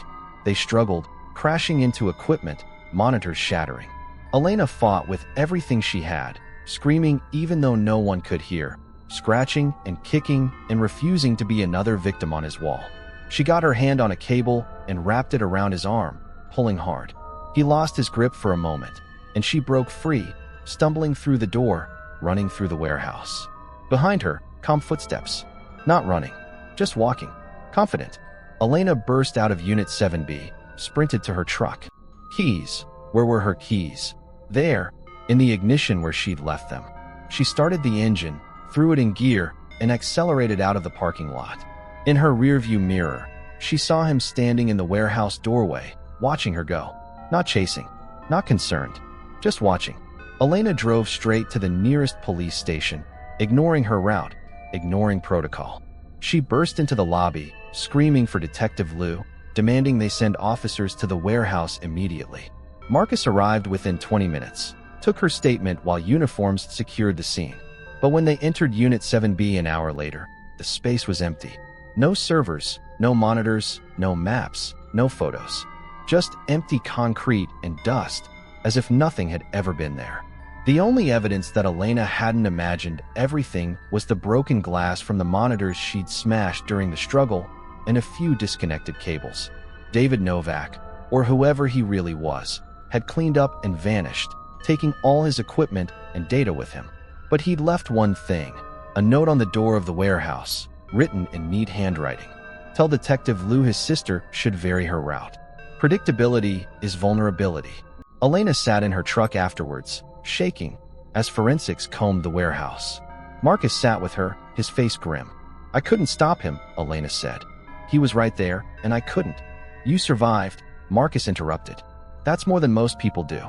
They struggled, crashing into equipment, monitors shattering. Elena fought with everything she had, screaming even though no one could hear, scratching and kicking and refusing to be another victim on his wall. She got her hand on a cable and wrapped it around his arm, pulling hard. He lost his grip for a moment, and she broke free, stumbling through the door, running through the warehouse. Behind her, calm footsteps. Not running, just walking, confident. Elena burst out of Unit 7B, sprinted to her truck. Keys. Where were her keys? There, in the ignition where she'd left them. She started the engine, threw it in gear, and accelerated out of the parking lot. In her rearview mirror, she saw him standing in the warehouse doorway, watching her go. Not chasing, not concerned, just watching. Elena drove straight to the nearest police station, ignoring her route, ignoring protocol. She burst into the lobby, screaming for Detective Lou, demanding they send officers to the warehouse immediately. Marcus arrived within 20 minutes, took her statement while uniforms secured the scene. But when they entered Unit 7B an hour later, the space was empty. No servers, no monitors, no maps, no photos. Just empty concrete and dust, as if nothing had ever been there. The only evidence that Elena hadn't imagined everything was the broken glass from the monitors she'd smashed during the struggle and a few disconnected cables. David Novak, or whoever he really was, had cleaned up and vanished, taking all his equipment and data with him. But he'd left one thing, a note on the door of the warehouse, written in neat handwriting. Tell Detective Lou his sister should vary her route. Predictability is vulnerability. Elena sat in her truck afterwards, shaking, as forensics combed the warehouse. Marcus sat with her, his face grim. I couldn't stop him, Elena said. He was right there, and I couldn't. You survived, Marcus interrupted. That's more than most people do.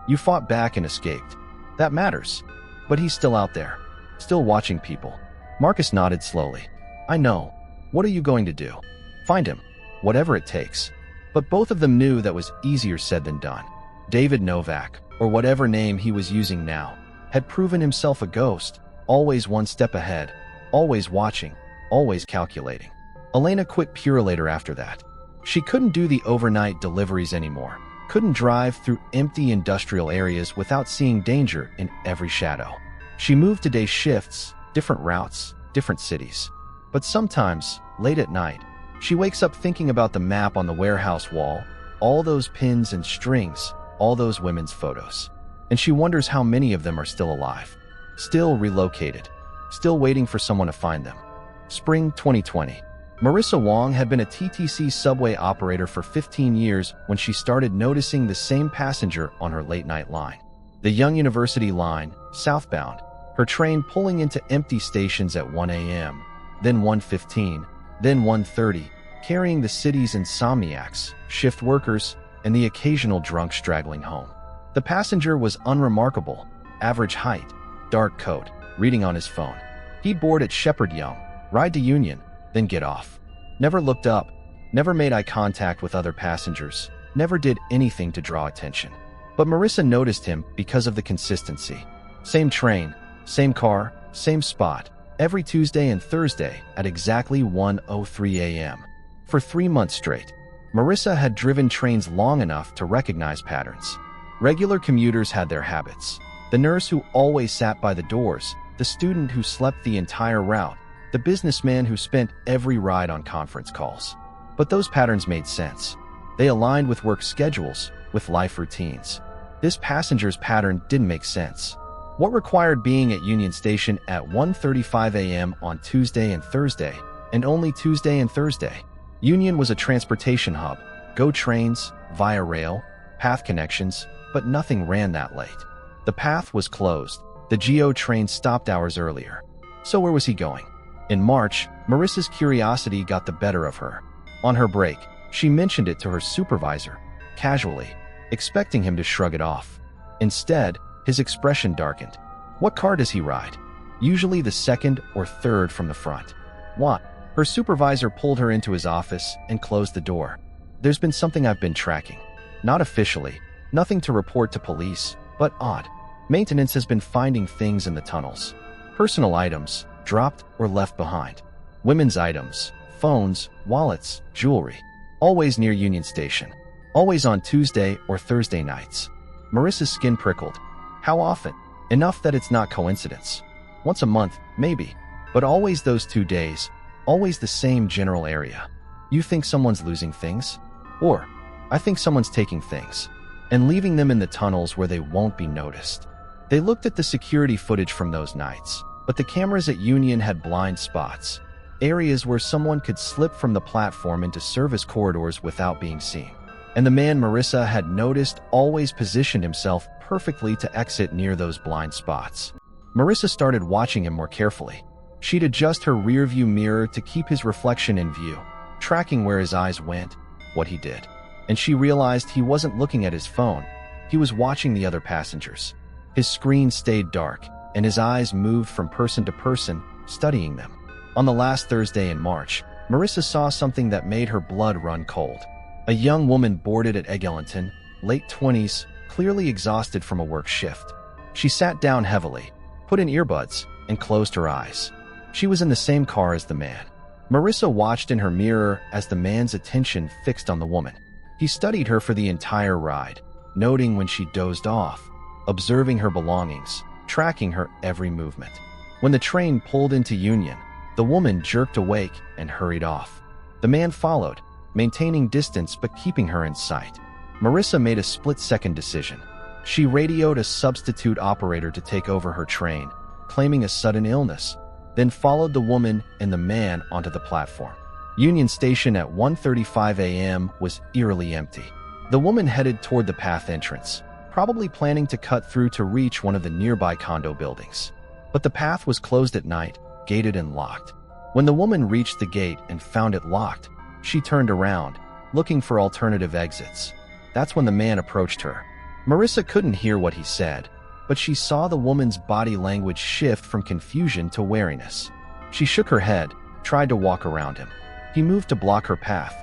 You fought back and escaped. That matters. But he's still out there, still watching people. Marcus nodded slowly. I know. What are you going to do? Find him. Whatever it takes. But both of them knew that was easier said than done. David Novak, or whatever name he was using now, had proven himself a ghost, always one step ahead, always watching, always calculating. Elena quit Purolator after that. She couldn't do the overnight deliveries anymore, couldn't drive through empty industrial areas without seeing danger in every shadow. She moved to day shifts, different routes, different cities. But sometimes, late at night, she wakes up thinking about the map on the warehouse wall, all those pins and strings, all those women's photos. And she wonders how many of them are still alive, still relocated, still waiting for someone to find them. Spring 2020. Marissa Wong had been a TTC subway operator for 15 years when she started noticing the same passenger on her late-night line. The Young University line, southbound, her train pulling into empty stations at 1 a.m., then 1:15, then 1:30, carrying the city's insomniacs, shift workers, and the occasional drunk straggling home. The passenger was unremarkable, average height, dark coat, reading on his phone. He'd board at Shepherd Young, ride to Union, then get off. Never looked up, never made eye contact with other passengers, never did anything to draw attention. But Marissa noticed him because of the consistency. Same train, same car, same spot, every Tuesday and Thursday at exactly 1:03 a.m. For 3 months straight. Marissa had driven trains long enough to recognize patterns. Regular commuters had their habits. The nurse who always sat by the doors, the student who slept the entire route, the businessman who spent every ride on conference calls. But those patterns made sense. They aligned with work schedules, with life routines. This passenger's pattern didn't make sense. What required being at Union Station at 1:35 a.m. on Tuesday and Thursday, and only Tuesday and Thursday? Union was a transportation hub, GO trains, via rail, path connections, but nothing ran that late. The path was closed. The GO train stopped hours earlier. So where was he going? In March, Marissa's curiosity got the better of her. On her break, she mentioned it to her supervisor, casually, expecting him to shrug it off. Instead, his expression darkened. What car does he ride? Usually the second or third from the front. What? Her supervisor pulled her into his office and closed the door. There's been something I've been tracking. Not officially, nothing to report to police, but odd. Maintenance has been finding things in the tunnels. Personal items, dropped or left behind. Women's items, phones, wallets, jewelry. Always near Union Station. Always on Tuesday or Thursday nights. Marissa's skin prickled. How often? Enough that it's not coincidence. Once a month, maybe. But always those 2 days. Always the same general area. You think someone's losing things? Or, I think someone's taking things and leaving them in the tunnels where they won't be noticed. They looked at the security footage from those nights, but the cameras at Union had blind spots, areas where someone could slip from the platform into service corridors without being seen. And the man Marissa had noticed always positioned himself perfectly to exit near those blind spots. Marissa started watching him more carefully. She'd adjust her rearview mirror to keep his reflection in view, tracking where his eyes went, what he did. And she realized he wasn't looking at his phone. He was watching the other passengers. His screen stayed dark, and his eyes moved from person to person, studying them. On the last Thursday in March, Marissa saw something that made her blood run cold. A young woman boarded at Eglinton, late 20s, clearly exhausted from a work shift. She sat down heavily, put in earbuds, and closed her eyes. She was in the same car as the man. Marissa watched in her mirror as the man's attention fixed on the woman. He studied her for the entire ride, noting when she dozed off, observing her belongings, tracking her every movement. When the train pulled into Union, the woman jerked awake and hurried off. The man followed, maintaining distance but keeping her in sight. Marissa made a split-second decision. She radioed a substitute operator to take over her train, claiming a sudden illness, then followed the woman and the man onto the platform. Union Station at 1:35 a.m. was eerily empty. The woman headed toward the path entrance, probably planning to cut through to reach one of the nearby condo buildings. But the path was closed at night, gated and locked. When the woman reached the gate and found it locked, she turned around, looking for alternative exits. That's when the man approached her. Marissa couldn't hear what he said, but she saw the woman's body language shift from confusion to wariness. She shook her head, tried to walk around him. He moved to block her path.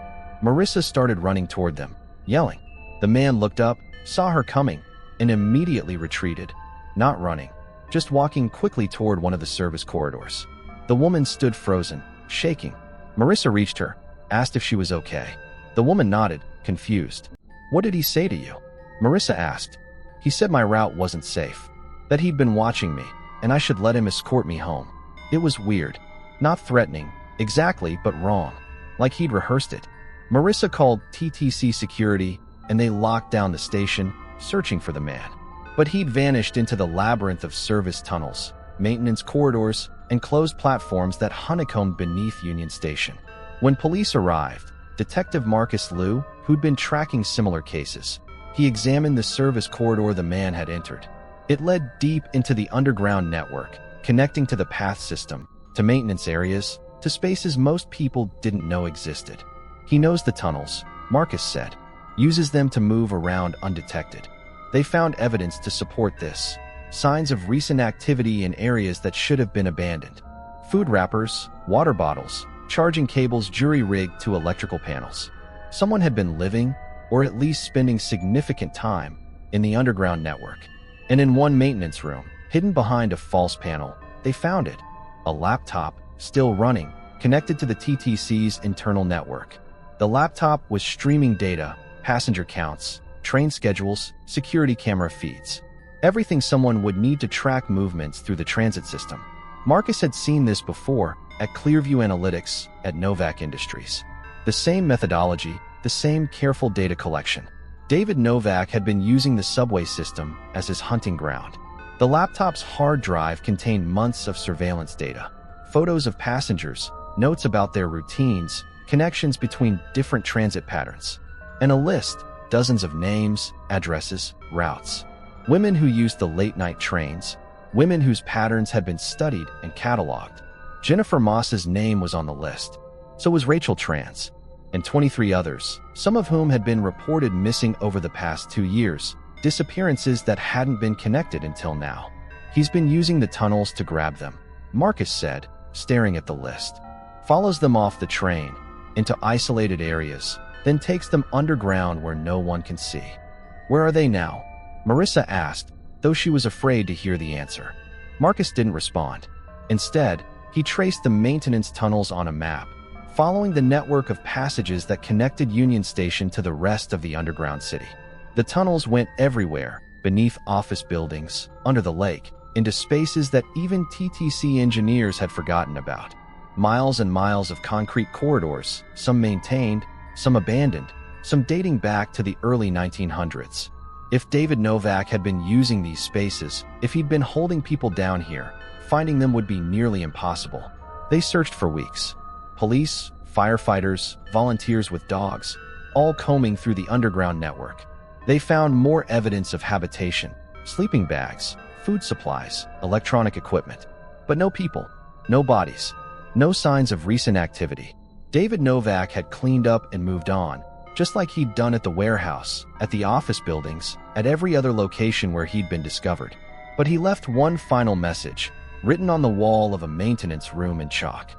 Marissa started running toward them, yelling. The man looked up, saw her coming, and immediately retreated, not running, just walking quickly toward one of the service corridors. The woman stood frozen, shaking. Marissa reached her, asked if she was okay. The woman nodded, confused. "What did he say to you?" Marissa asked. "He said my route wasn't safe, that he'd been watching me, and I should let him escort me home. It was weird. Not threatening, exactly, but wrong. Like he'd rehearsed it." Marissa called TTC security, and they locked down the station, searching for the man. But he'd vanished into the labyrinth of service tunnels, maintenance corridors, and closed platforms that honeycombed beneath Union Station. When police arrived, Detective Marcus Liu, who'd been tracking similar cases, he examined the service corridor the man had entered. It led deep into the underground network, connecting to the path system, to maintenance areas, to spaces most people didn't know existed. "He knows the tunnels," Marcus said, "uses them to move around undetected." They found evidence to support this, signs of recent activity in areas that should have been abandoned. Food wrappers, water bottles, charging cables jury-rigged to electrical panels. Someone had been living, or at least spending significant time, in the underground network. And in one maintenance room, hidden behind a false panel, they found it. A laptop, still running, connected to the TTC's internal network. The laptop was streaming data, passenger counts, train schedules, security camera feeds. Everything someone would need to track movements through the transit system. Marcus had seen this before at Clearview Analytics at Novak Industries. The same methodology, the same careful data collection. David Novak had been using the subway system as his hunting ground. The laptop's hard drive contained months of surveillance data, photos of passengers, notes about their routines, connections between different transit patterns, and a list, dozens of names, addresses, routes. Women who used the late-night trains, women whose patterns had been studied and cataloged. Jennifer Moss's name was on the list. So was Rachel Trans, and 23 others, some of whom had been reported missing over the past 2 years, disappearances that hadn't been connected until now. "He's been using the tunnels to grab them," Marcus said, staring at the list. "Follows them off the train, into isolated areas, then takes them underground where no one can see." "Where are they now?" Marissa asked, though she was afraid to hear the answer. Marcus didn't respond. Instead, he traced the maintenance tunnels on a map, following the network of passages that connected Union Station to the rest of the underground city. The tunnels went everywhere, beneath office buildings, under the lake, into spaces that even TTC engineers had forgotten about. Miles and miles of concrete corridors, some maintained, some abandoned, some dating back to the early 1900s. If David Novak had been using these spaces, if he'd been holding people down here, finding them would be nearly impossible. They searched for weeks. Police, firefighters, volunteers with dogs, all combing through the underground network. They found more evidence of habitation, sleeping bags, food supplies, electronic equipment. But no people, no bodies, no signs of recent activity. David Novak had cleaned up and moved on, just like he'd done at the warehouse, at the office buildings, at every other location where he'd been discovered. But he left one final message, written on the wall of a maintenance room in chalk.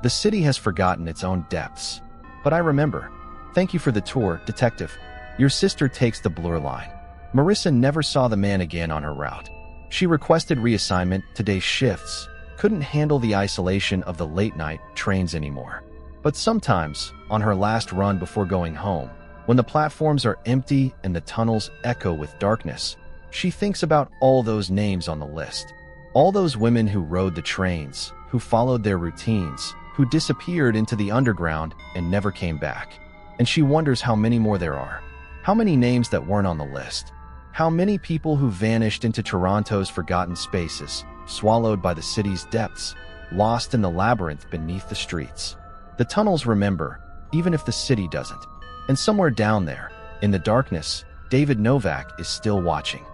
The city has forgotten its own depths. But I remember. Thank you for the tour, Detective. Your sister takes the Blur line. Marissa never saw the man again on her route. She requested reassignment to day shifts, couldn't handle the isolation of the late-night trains anymore. But sometimes, on her last run before going home, when the platforms are empty and the tunnels echo with darkness, she thinks about all those names on the list. All those women who rode the trains, who followed their routines, who disappeared into the underground and never came back. And she wonders how many more there are. How many names that weren't on the list. How many people who vanished into Toronto's forgotten spaces, swallowed by the city's depths, lost in the labyrinth beneath the streets. The tunnels remember, even if the city doesn't. And somewhere down there, in the darkness, David Novak is still watching.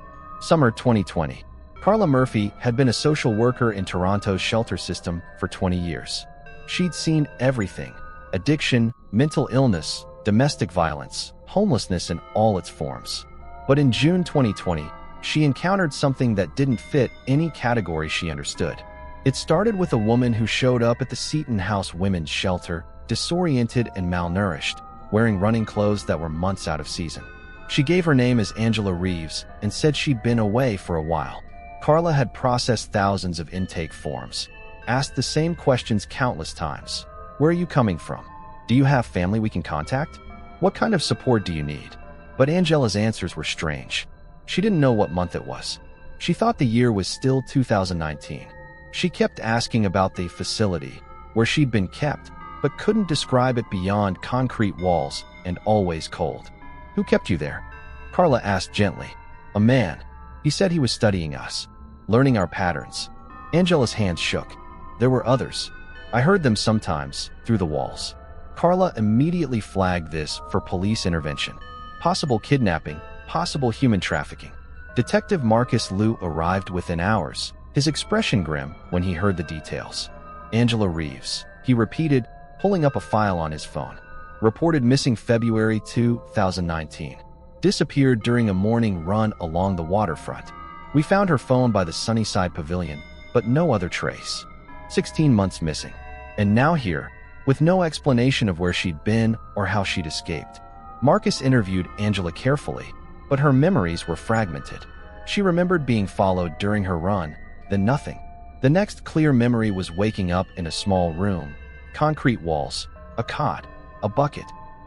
Summer 2020. Carla Murphy had been a social worker in Toronto's shelter system for 20 years. She'd seen everything: addiction, mental illness, domestic violence, homelessness in all its forms. But in June 2020, she encountered something that didn't fit any category she understood. It started with a woman who showed up at the Seton House Women's Shelter, disoriented and malnourished, wearing running clothes that were months out of season. She gave her name as Angela Reeves and said she'd been away for a while. Carla had processed thousands of intake forms, asked the same questions countless times. Where are you coming from? Do you have family we can contact? What kind of support do you need? But Angela's answers were strange. She didn't know what month it was. She thought the year was still 2019. She kept asking about the facility, where she'd been kept, but couldn't describe it beyond concrete walls and always cold. Who kept you there? Carla asked gently. A man. He said he was studying us, learning our patterns. Angela's hands shook. There were others. I heard them sometimes, through the walls. Carla immediately flagged this for police intervention. Possible kidnapping, possible human trafficking. Detective Marcus Liu arrived within hours, his expression grim when he heard the details. Angela Reeves, he repeated, pulling up a file on his phone. Reported missing February 2019. Disappeared during a morning run along the waterfront. We found her phone by the Sunnyside Pavilion, but no other trace. 16 months missing. And now here, with no explanation of where she'd been or how she'd escaped. Marcus interviewed Angela carefully, but her memories were fragmented. She remembered being followed during her run, then nothing. The next clear memory was waking up in a small room. Concrete walls, a cot, a bucket.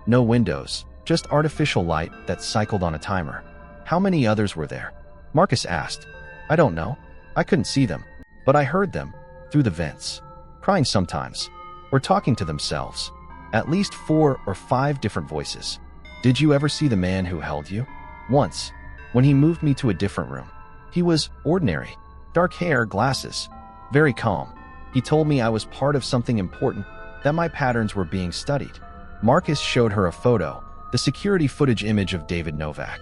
No windows, just artificial light that cycled on a timer. How many others were there? Marcus asked. I don't know. I couldn't see them, but I heard them, through the vents. Crying sometimes, or talking to themselves. At least 4 or 5 different voices. Did you ever see the man who held you? Once, when he moved me to a different room. He was ordinary. Dark hair, glasses. Very calm. He told me I was part of something important, that my patterns were being studied. Marcus showed her a photo, the security footage image of David Novak.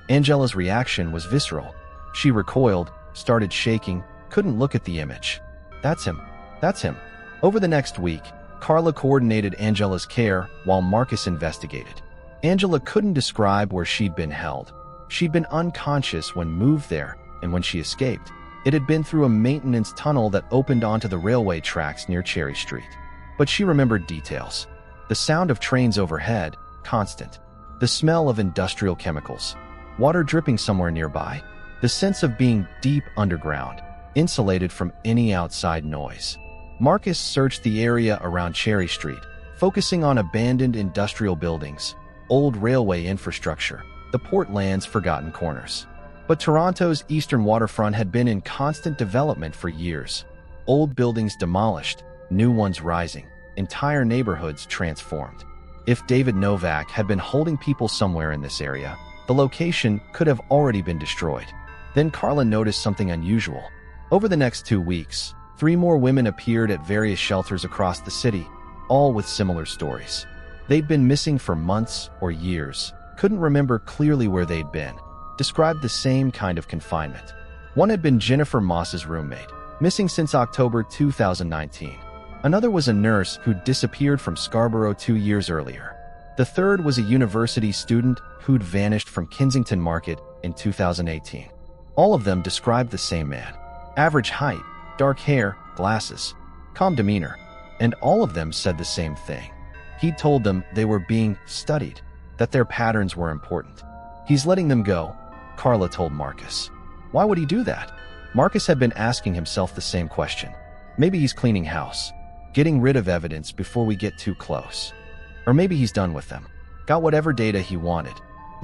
Angela's reaction was visceral. She recoiled, started shaking, couldn't look at the image. That's him. That's him. Over the next week, Carla coordinated Angela's care while Marcus investigated. Angela couldn't describe where she'd been held. She'd been unconscious when moved there, and when she escaped, it had been through a maintenance tunnel that opened onto the railway tracks near Cherry Street. But she remembered details. The sound of trains overhead, constant. The smell of industrial chemicals. Water dripping somewhere nearby. The sense of being deep underground, insulated from any outside noise. Marcus searched the area around Cherry Street, focusing on abandoned industrial buildings, old railway infrastructure, the Portland's forgotten corners. But Toronto's eastern waterfront had been in constant development for years. Old buildings demolished, new ones rising, entire neighborhoods transformed. If David Novak had been holding people somewhere in this area, the location could have already been destroyed. Then Carla noticed something unusual. Over the next 2 weeks, 3 more women appeared at various shelters across the city, all with similar stories. They'd been missing for months or years, couldn't remember clearly where they'd been, described the same kind of confinement. One had been Jennifer Moss's roommate, missing since October 2019. Another was a nurse who'd disappeared from Scarborough 2 years earlier. The third was a university student who'd vanished from Kensington Market in 2018. All of them described the same man. Average height, dark hair, glasses, calm demeanor. and all of them said the same thing. He'd told them they were being studied, that their patterns were important. He's letting them go, Carla told Marcus. Why would he do that? Marcus had been asking himself the same question. Maybe he's cleaning house, getting rid of evidence before we get too close. Or maybe he's done with them, got whatever data he wanted.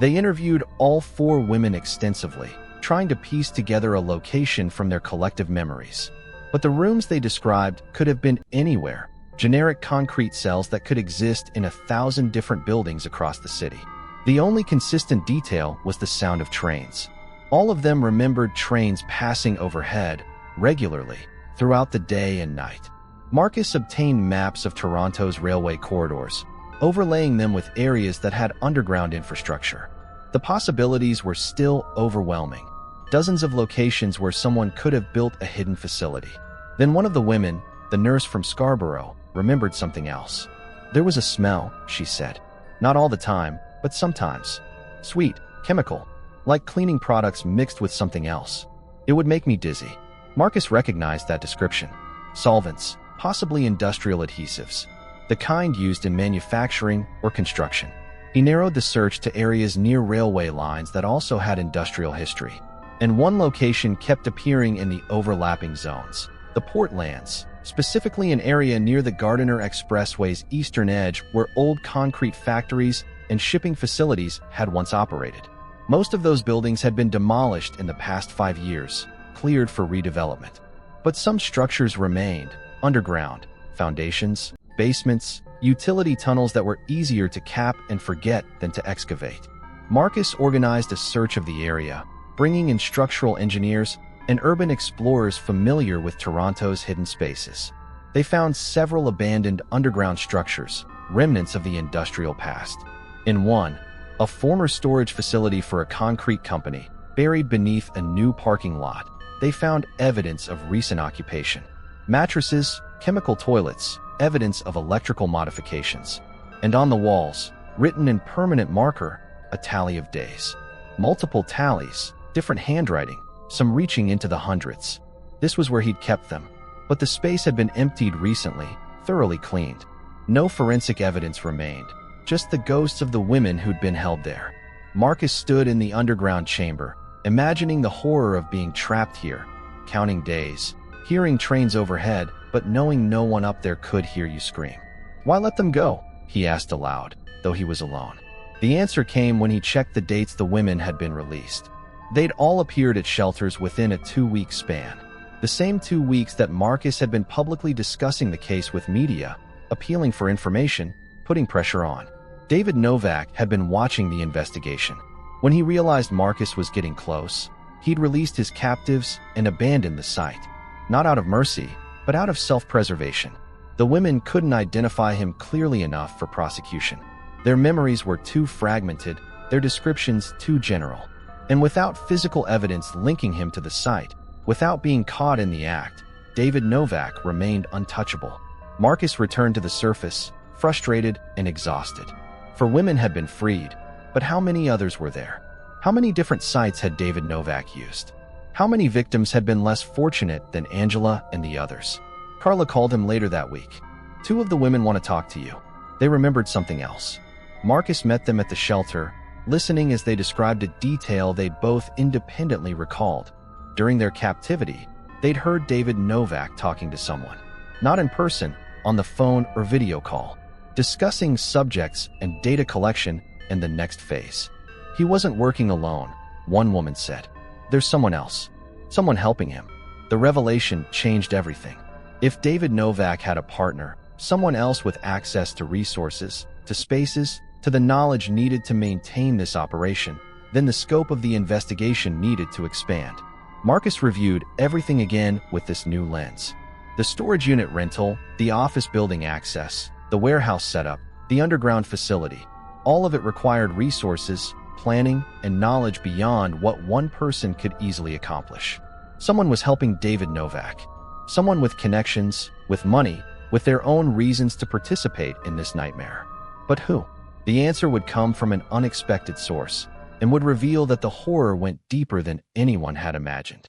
They interviewed all 4 women extensively, trying to piece together a location from their collective memories. But the rooms they described could have been anywhere, generic concrete cells that could exist in 1,000 different buildings across the city. The only consistent detail was the sound of trains. All of them remembered trains passing overhead regularly throughout the day and night. Marcus obtained maps of Toronto's railway corridors, overlaying them with areas that had underground infrastructure. The possibilities were still overwhelming. Dozens of locations where someone could have built a hidden facility. Then one of the women, the nurse from Scarborough, remembered something else. There was a smell, she said. Not all the time, but sometimes. Sweet, chemical, like cleaning products mixed with something else. It would make me dizzy. Marcus recognized that description. Solvents, possibly industrial adhesives, the kind used in manufacturing or construction. He narrowed the search to areas near railway lines that also had industrial history. And one location kept appearing in the overlapping zones. The Portlands, specifically an area near the Gardiner Expressway's eastern edge where old concrete factories and shipping facilities had once operated. Most of those buildings had been demolished in the past 5 years, cleared for redevelopment. But some structures remained, underground, foundations, basements, utility tunnels that were easier to cap and forget than to excavate. Marcus organized a search of the area, bringing in structural engineers and urban explorers familiar with Toronto's hidden spaces. They found several abandoned underground structures, remnants of the industrial past. In one, a former storage facility for a concrete company, buried beneath a new parking lot, they found evidence of recent occupation. Mattresses, chemical toilets, evidence of electrical modifications. And on the walls, written in permanent marker, a tally of days. Multiple tallies, different handwriting, some reaching into the hundreds. This was where he'd kept them. But the space had been emptied recently, thoroughly cleaned. No forensic evidence remained, just the ghosts of the women who'd been held there. Marcus stood in the underground chamber, imagining the horror of being trapped here, counting days, hearing trains overhead, but knowing no one up there could hear you scream. Why let them go? He asked aloud, though he was alone. The answer came when he checked the dates the women had been released. They'd all appeared at shelters within a 2-week span. The same 2 weeks that Marcus had been publicly discussing the case with media, appealing for information, putting pressure on. David Novak had been watching the investigation. When he realized Marcus was getting close, he'd released his captives and abandoned the site. Not out of mercy, but out of self-preservation. The women couldn't identify him clearly enough for prosecution. Their memories were too fragmented, their descriptions too general. And without physical evidence linking him to the site, without being caught in the act, David Novak remained untouchable. Marcus returned to the surface, frustrated and exhausted. For women had been freed, but how many others were there? How many different sites had David Novak used? How many victims had been less fortunate than Angela and the others? Carla called him later that week. 2 of the women want to talk to you. They remembered something else. Marcus met them at the shelter, listening as they described a detail they'd both independently recalled. During their captivity, they'd heard David Novak talking to someone. Not in person, on the phone or video call, discussing subjects and data collection and the next phase. He wasn't working alone, one woman said. There's someone else. Someone helping him. The revelation changed everything. If David Novak had a partner, someone else with access to resources, to spaces, to the knowledge needed to maintain this operation, then the scope of the investigation needed to expand. Marcus reviewed everything again with this new lens. The storage unit rental, the office building access, the warehouse setup, the underground facility. All of it required resources, planning, and knowledge beyond what one person could easily accomplish. Someone was helping David Novak. Someone with connections, with money, with their own reasons to participate in this nightmare. But who? The answer would come from an unexpected source and would reveal that the horror went deeper than anyone had imagined.